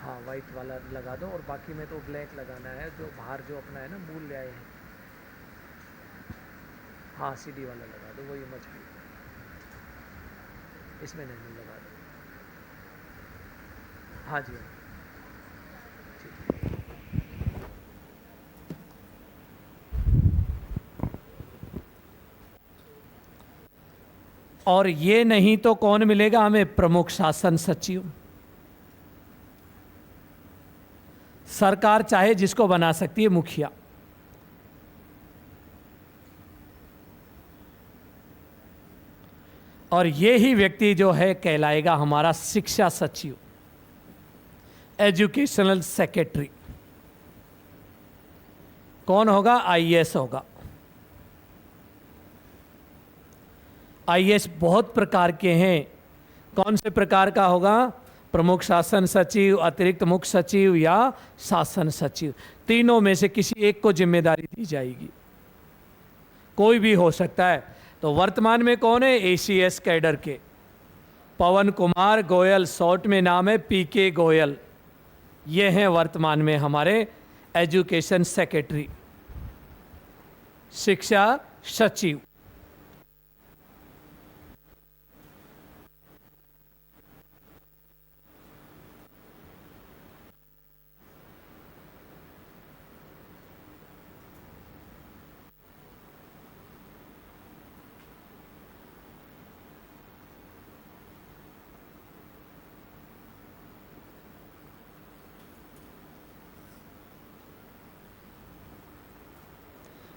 हाँ, वाइट वाला लगा दो। और बाकी में तो ब्लैक लगाना है, जो बाहर जो अपना है ना मूल ले आए हैं। हाँ, CD वाला लगा दो, वही मजबूत। इसमें नहीं लगा दो। हाँ जी, ठीक। और ये नहीं तो कौन मिलेगा हमें? प्रमुख शासन सचिव। सरकार चाहे जिसको बना सकती है मुखिया। और ये ही व्यक्ति जो है कहलाएगा हमारा शिक्षा सचिव, एजुकेशनल सेक्रेटरी। कौन होगा? IAS होगा। आईएएस बहुत प्रकार के हैं। कौन से प्रकार का होगा? प्रमुख शासन सचिव, अतिरिक्त मुख्य सचिव या शासन सचिव। तीनों में से किसी एक को जिम्मेदारी दी जाएगी, कोई भी हो सकता है। तो वर्तमान में कौन है? एसीएस कैडर के पवन कुमार गोयल, शॉर्ट में नाम है पीके गोयल। ये हैं वर्तमान में हमारे एजुकेशन सेक्रेटरी, शिक्षा सचिव।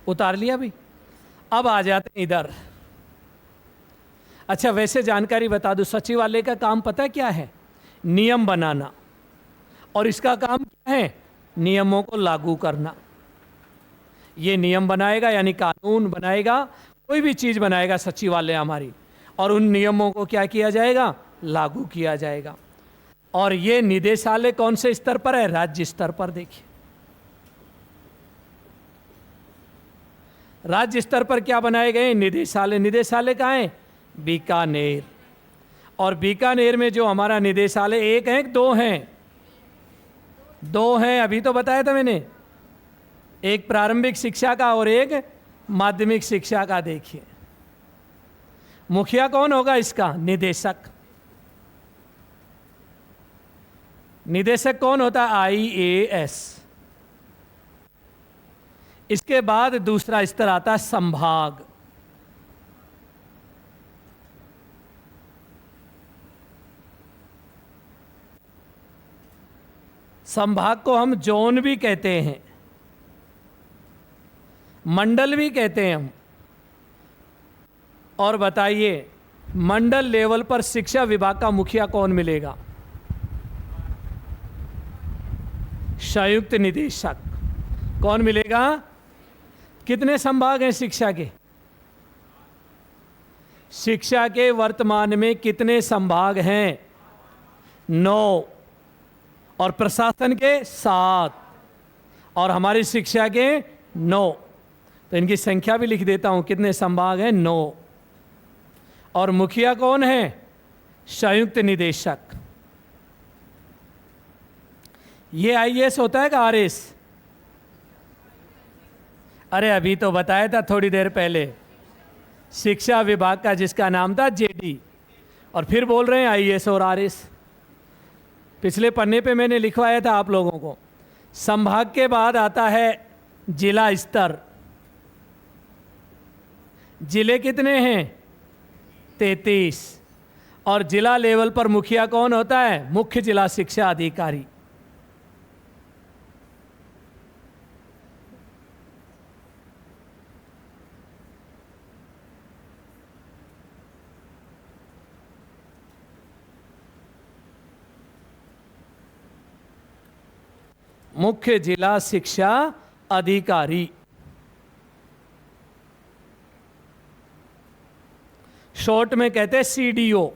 उतार लिया भी। अब आ जाते हैं इधर। अच्छा, वैसे जानकारी बता दूं, सचिवालय का काम पता है क्या है? नियम बनाना। और इसका काम क्या है? नियमों को लागू करना। ये नियम बनाएगा, यानी कानून बनाएगा, कोई भी चीज बनाएगा सचिवालय हमारी, और उन नियमों को क्या किया जाएगा? लागू किया जाएगा। और ये निदेशालय कौन से स्तर पर है? राज्य स्तर पर। देखिए, राज्य स्तर पर क्या बनाए गए? निदेशालय। निदेशालय कहाँ है? बीकानेर। और बीकानेर में जो हमारा निदेशालय, एक है दो हैं? दो हैं, अभी तो बताया था मैंने। एक प्रारंभिक शिक्षा का और एक माध्यमिक शिक्षा का। देखिए, मुखिया कौन होगा इसका? निदेशक। निदेशक कौन होता है? आईएएस। इसके बाद दूसरा स्तर आता है संभाग। संभाग को हम जोन भी कहते हैं, मंडल भी कहते हैं हम। और बताइए, मंडल लेवल पर शिक्षा विभाग का मुखिया कौन मिलेगा? संयुक्त निदेशक। कौन मिलेगा? कितने संभाग हैं शिक्षा के? शिक्षा के वर्तमान में कितने संभाग हैं? 9। और प्रशासन के 7। और हमारी शिक्षा के 9। तो इनकी संख्या भी लिख देता हूं, कितने संभाग हैं? 9। और मुखिया कौन है? संयुक्त निदेशक। ये आईएएस होता है कि आरएस? अरे अभी तो बताया था थोड़ी देर पहले, शिक्षा विभाग का जिसका नाम था जेडी, और फिर बोल रहे हैं आईएएस और आरएस। पिछले पन्ने पे मैंने लिखवाया था आप लोगों को। संभाग के बाद आता है जिला स्तर। जिले कितने हैं? 33। और जिला लेवल पर मुखिया कौन होता है? मुख्य जिला शिक्षा अधिकारी। मुख्य जिला शिक्षा अधिकारी, शॉर्ट में कहते हैं CDO.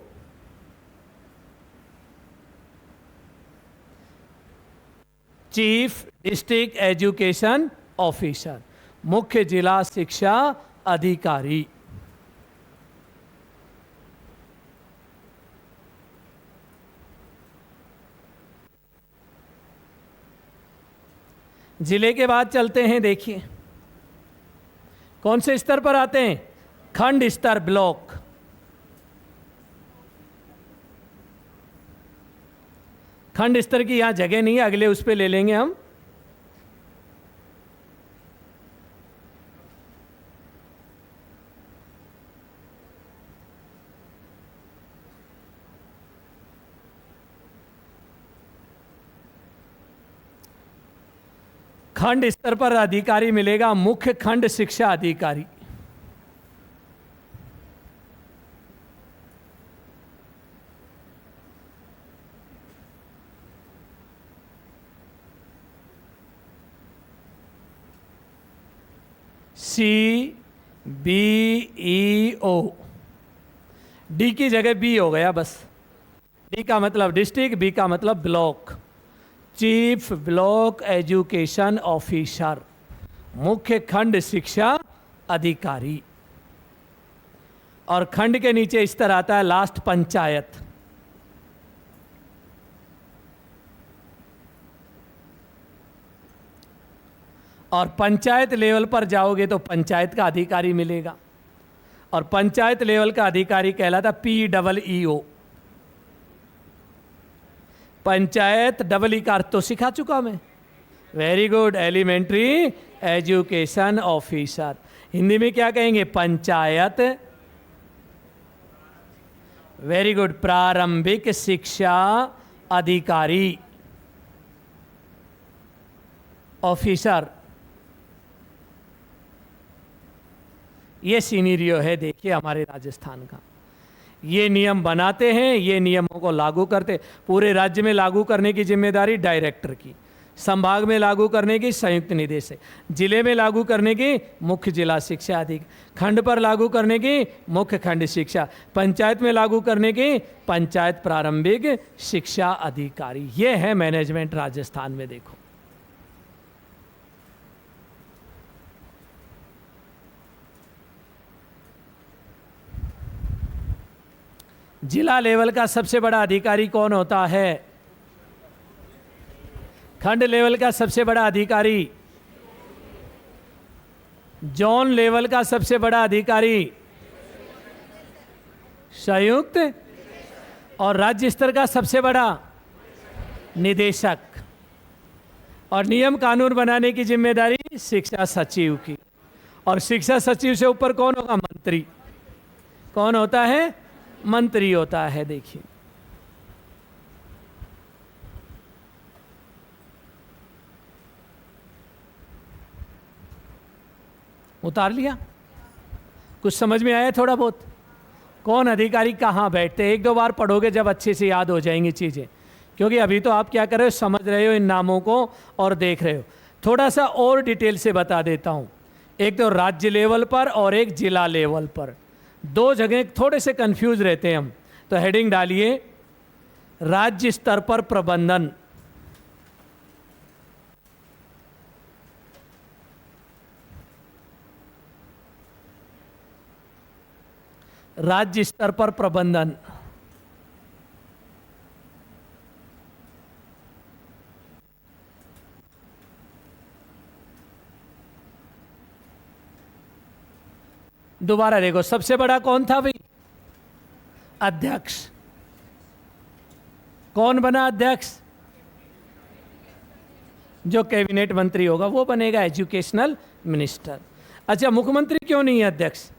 Chief district education officer, मुख्य जिला शिक्षा अधिकारी। जिले के बाद चलते हैं। देखिए कौन से स्तर पर आते हैं? खंड स्तर, ब्लॉक। खंड स्तर की यहां जगह नहीं है, अगले उस पे ले लेंगे हम। खंड स्तर पर अधिकारी मिलेगा मुख्य खंड शिक्षा अधिकारी। CBEO, डी की जगह बी हो गया बस। डी का मतलब डिस्ट्रिक्ट, बी का मतलब block. Chief block education officer, मुख्य खंड शिक्षा अधिकारी। और खंड के नीचे इस तरह आता है लास्ट पंचायत। और पंचायत लेवल पर जाओगे तो पंचायत का अधिकारी मिलेगा, और पंचायत लेवल का अधिकारी कहलाता PEEO। पंचायत डबल ई का अर्थ तो सिखा चुका मैं। Very good, elementary education officer. Hindi में क्या कहेंगे? पंचायत। वेरी गुड, प्रारंभिक शिक्षा अधिकारी ऑफिसर। ये सीनीरियो है देखिए हमारे राजस्थान का। ये नियम बनाते हैं, ये नियमों को लागू करते। पूरे राज्य में लागू करने की जिम्मेदारी डायरेक्टर की, संभाग में लागू करने की संयुक्त निदेशक, जिले में लागू करने की मुख्य जिला शिक्षा अधिकारी, खंड पर लागू करने की मुख्य खंड शिक्षा, पंचायत में लागू करने की पंचायत प्रारंभिक शिक्षा अधिकारी। ये है मैनेजमेंट राजस्थान में। देखो जिला लेवल का सबसे बड़ा अधिकारी कौन होता है? खंड लेवल का सबसे बड़ा अधिकारी, जोन लेवल का सबसे बड़ा अधिकारी संयुक्त, और राज्य स्तर का सबसे बड़ा निदेशक। और नियम कानून बनाने की जिम्मेदारी शिक्षा सचिव की। और शिक्षा सचिव से ऊपर कौन होगा? मंत्री। कौन होता है? मंत्री होता है। देखिए उतार लिया? कुछ समझ में आया थोड़ा बहुत? कौन अधिकारी कहाँ बैठते हैं? एक दो बार पढ़ोगे जब अच्छे से याद हो जाएंगी चीज़ें, क्योंकि अभी तो आप क्या कर रहे हो? समझ रहे हो इन नामों को और देख रहे हो। थोड़ा सा और डिटेल से बता देता हूँ। एक तो राज्य लेवल पर और एक जिला लेवल पर, दो जगह थोड़े से कंफ्यूज रहते हैं हम। तो हेडिंग डालिए राज्य स्तर पर प्रबंधन। राज्य स्तर पर प्रबंधन। दोबारा देखो, सबसे बड़ा कौन था भाई? अध्यक्ष। कौन बना अध्यक्ष? जो कैबिनेट मंत्री होगा वो बनेगा, एजुकेशनल मिनिस्टर। अच्छा, मुख्यमंत्री क्यों नहीं है अध्यक्ष?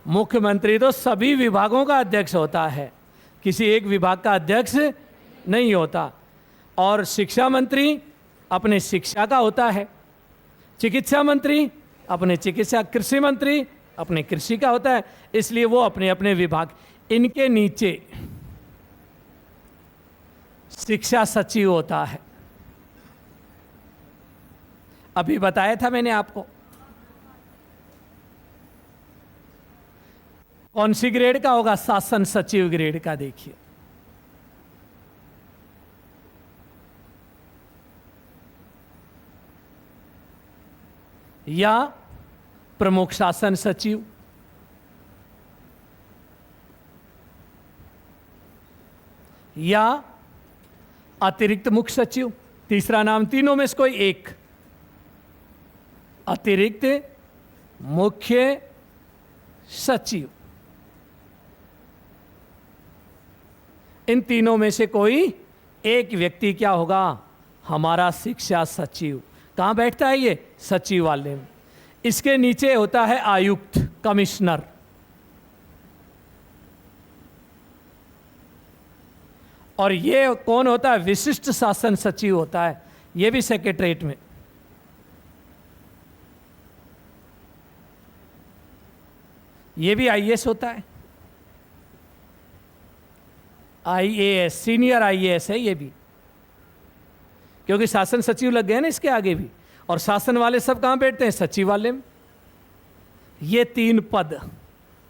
मुख्यमंत्री तो सभी विभागों का अध्यक्ष होता है, किसी एक विभाग का अध्यक्ष नहीं होता। और शिक्षा मंत्री अपने शिक्षा का होता है, चिकित्सा मंत्री अपने चिकित्सा, कृषि मंत्री अपने कृषि का होता है। इसलिए वो अपने अपने विभाग। इनके नीचे शिक्षा सचिव होता है। अभी बताया था मैंने आपको। कौन सी ग्रेड का होगा? शासन सचिव ग्रेड का। देखिए या प्रमुख शासन सचिव, या अतिरिक्त मुख्य सचिव। तीसरा नाम तीनों में से कोई एक। अतिरिक्त मुख्य सचिव। इन तीनों में से कोई एक व्यक्ति क्या होगा? हमारा शिक्षा सचिव। कहाँ बैठता है ये? सचिवालय में। इसके नीचे होता है आयुक्त, कमिश्नर। और ये कौन होता है? विशिष्ट शासन सचिव होता है, ये भी सेक्रेटरीट में। ये भी आईएएस होता है, आईएएस, सीनियर आईएएस है ये भी, क्योंकि शासन सचिव लग गए ना इसके आगे भी। और शासन वाले सब कहाँ बैठते हैं? सचिवालय में। ये तीन पद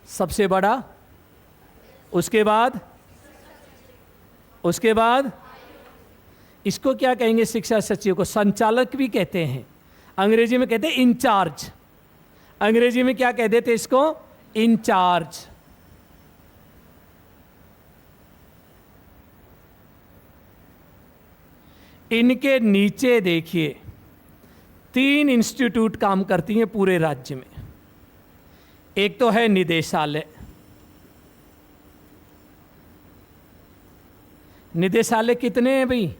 सबसे बड़ा, उसके बाद इसको क्या कहेंगे? शिक्षा सचिव को संचालक भी कहते हैं, अंग्रेजी में कहते हैं इंचार्ज। अंग्रेजी में क्या कह देते इसको? इंचार्ज। इनके नीचे देखिए 3 इंस्टीट्यूट काम करती हैं पूरे राज्य में। एक तो है निदेशालय। निदेशालय कितने हैं भाई?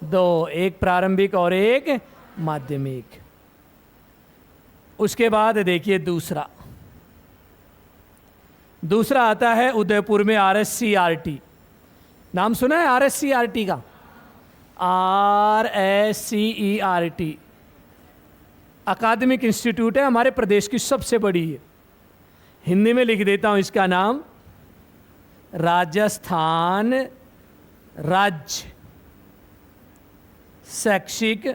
2, एक प्रारंभिक और एक माध्यमिक। उसके बाद देखिए दूसरा आता है उदयपुर में RSCRT। नाम सुना है RSCRT का? RSCERT अकादमिक इंस्टीट्यूट है, हमारे प्रदेश की सबसे बड़ी है। हिंदी में लिख देता हूं इसका नाम, राजस्थान राज्य शैक्षिक,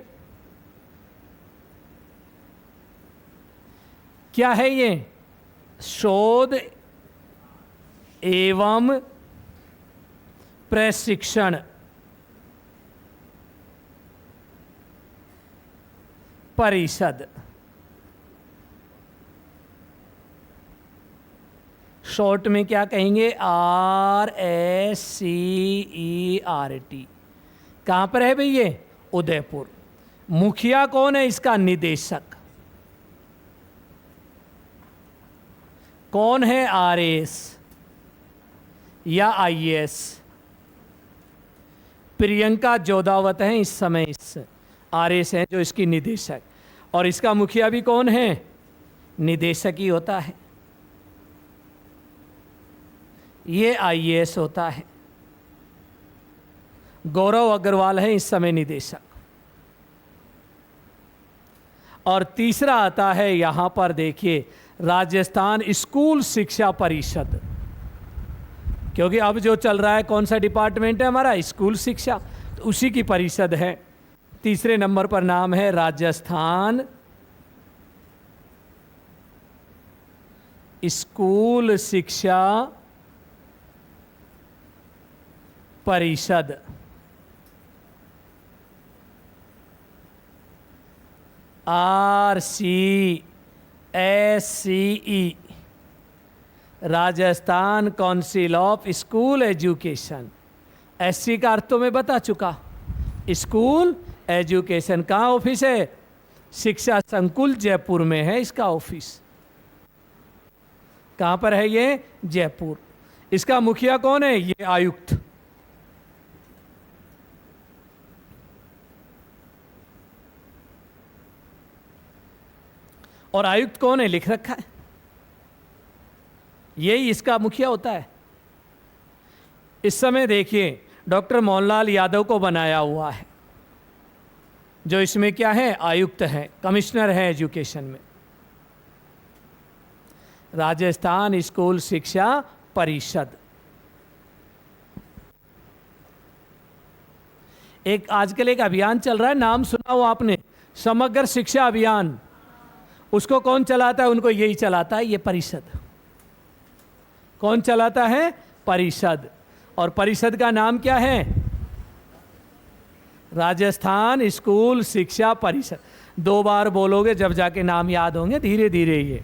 क्या है ये? शोध एवं प्रशिक्षण परिषद। शॉर्ट में क्या कहेंगे? RSCERT। कहाँ पर है भाई ये? उदयपुर। मुखिया कौन है इसका? निदेशक। कौन है? RS या IAS। प्रियंका जोधावत हैं इस समय, इस RS हैं जो इसकी निदेशक। और इसका मुखिया भी कौन है? निदेशक ही होता है। ये IAS होता है। गौरव अग्रवाल है इस समय निदेशक। और तीसरा आता है यहां पर देखिए राजस्थान स्कूल शिक्षा परिषद, क्योंकि अब जो चल रहा है कौन सा डिपार्टमेंट है हमारा? स्कूल शिक्षा, तो उसी की परिषद है। तीसरे नंबर पर नाम है राजस्थान स्कूल शिक्षा परिषद। RCSCE, Rajasthan council of school education. SC का अर्थ तो मैं बता चुका, स्कूल एजुकेशन। कहाँ ऑफिस है? शिक्षा संकुल जयपुर में है इसका ऑफिस। कहाँ पर है ये? जयपुर। इसका मुखिया कौन है? ये आयुक्त। और आयुक्त कौन है? लिख रखा है, यही इसका मुखिया होता है। इस समय देखिए डॉक्टर मोहनलाल यादव को बनाया हुआ है, जो इसमें क्या है? आयुक्त है, कमिश्नर है एजुकेशन में। राजस्थान स्कूल शिक्षा परिषद। एक आजकल एक अभियान चल रहा है, नाम सुना हो आपने? समग्र शिक्षा अभियान। उसको कौन चलाता है? उनको यही चलाता है, ये परिषद। कौन चलाता है? परिषद। और परिषद का नाम क्या है? राजस्थान स्कूल शिक्षा परिषद। 2 बार बोलोगे जब जाके नाम याद होंगे, धीरे धीरे ये।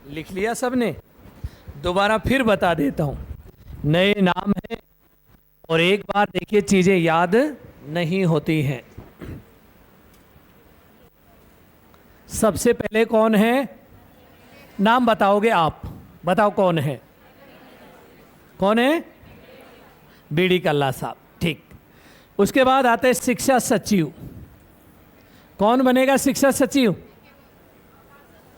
लिख लिया सबने? दोबारा फिर बता देता हूं। नए नाम है और एक बार देखिए चीजें याद नहीं होती हैं। सबसे पहले कौन है? नाम बताओगे आप? बताओ कौन है? कौन है? बीडी कल्ला साहब, ठीक। उसके बाद आता है शिक्षा सचिव। कौन बनेगा शिक्षा सचिव?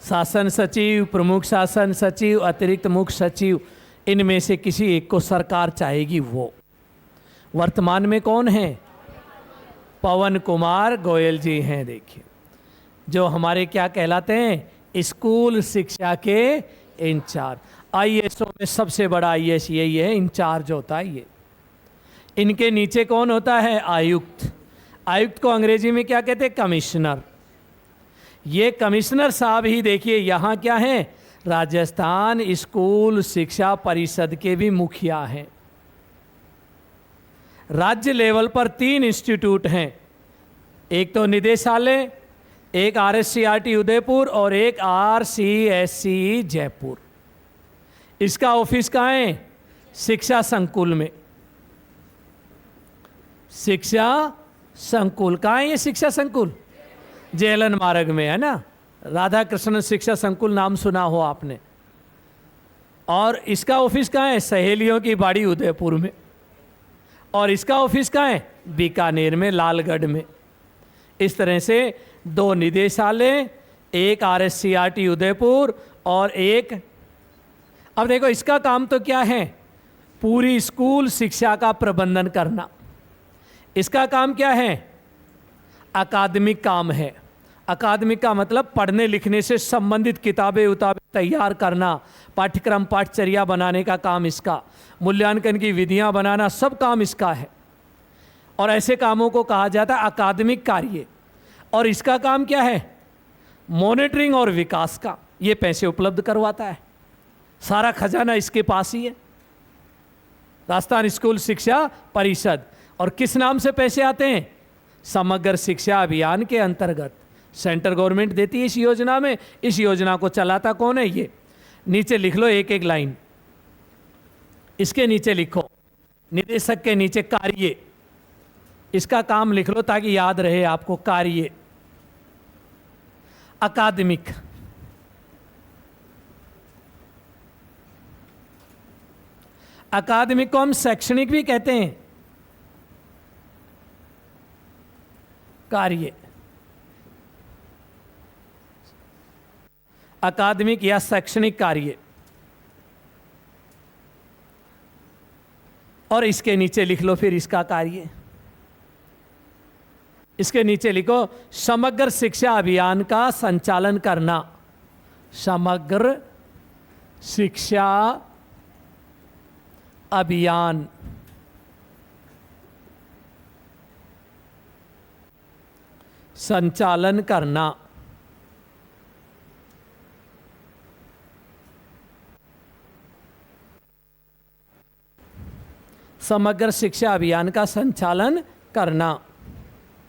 शासन सचिव, प्रमुख शासन सचिव, अतिरिक्त मुख्य सचिव, इनमें से किसी एक को सरकार चाहेगी वो। वर्तमान में कौन है? पवन कुमार गोयल जी हैं। देखिए, जो हमारे क्या कहलाते हैं, स्कूल शिक्षा के इंचार्ज। आईएएसओ में सबसे बड़ा आईएएस यही है, इंचार्ज होता है ये। इनके नीचे कौन होता है, आयुक्त। आयुक्त को अंग्रेजी में क्या कहते हैं, कमिश्नर। ये कमिश्नर साहब ही देखिए यहाँ क्या है, राजस्थान स्कूल शिक्षा परिषद के भी मुखिया हैं। राज्य लेवल पर 3 इंस्टीट्यूट हैं, एक तो निदेशालय, एक RSCRT उदयपुर और एक RCSC जयपुर। इसका ऑफिस कहाँ है, शिक्षा संकुल में। शिक्षा संकुल कहाँ है, ये शिक्षा संकुल जेएलएन मार्ग में है ना, राधा कृष्ण शिक्षा संकुल नाम सुना हो आपने। और इसका ऑफिस कहाँ है, सहेलियों की बाड़ी उदयपुर में। और इसका ऑफिस कहाँ है, बीकानेर में, लालगढ़ में। इस तरह से 2 निदेशालय, एक RSCRT उदयपुर और एक, अब देखो इसका काम तो क्या है, पूरी स्कूल शिक्षा का प्रबंधन करना। इसका काम क्या है, अकादमिक काम है। अकादमिक का मतलब पढ़ने लिखने से संबंधित किताबें उताबें तैयार करना, पाठ्यक्रम पाठचर्या बनाने का काम इसका, मूल्यांकन की विधियां बनाना, सब काम इसका है। और ऐसे कामों को कहा जाता है अकादमिक कार्य। और इसका काम क्या है, मॉनिटरिंग और विकास का। ये पैसे उपलब्ध करवाता है, सारा खजाना इसके पास ही है, राजस्थान स्कूल शिक्षा परिषद। और किस नाम से पैसे आते हैं, समग्र शिक्षा अभियान के अंतर्गत सेंट्रल गवर्नमेंट देती है इस योजना में। इस योजना को चलाता कौन है, ये नीचे लिख लो एक एक लाइन, इसके नीचे लिखो, निदेशक के नीचे कार्य, इसका काम लिख लो ताकि याद रहे आपको, कार्य। अकादमिक, अकादमिक को हम शैक्षणिक भी कहते हैं, कार्य, अकादमिक या शैक्षणिक कार्य। और इसके नीचे लिख लो फिर इसका कार्य, इसके नीचे लिखो समग्र शिक्षा अभियान का संचालन करना। समग्र शिक्षा अभियान, संचालन करना। समग्र शिक्षा अभियान का संचालन करना।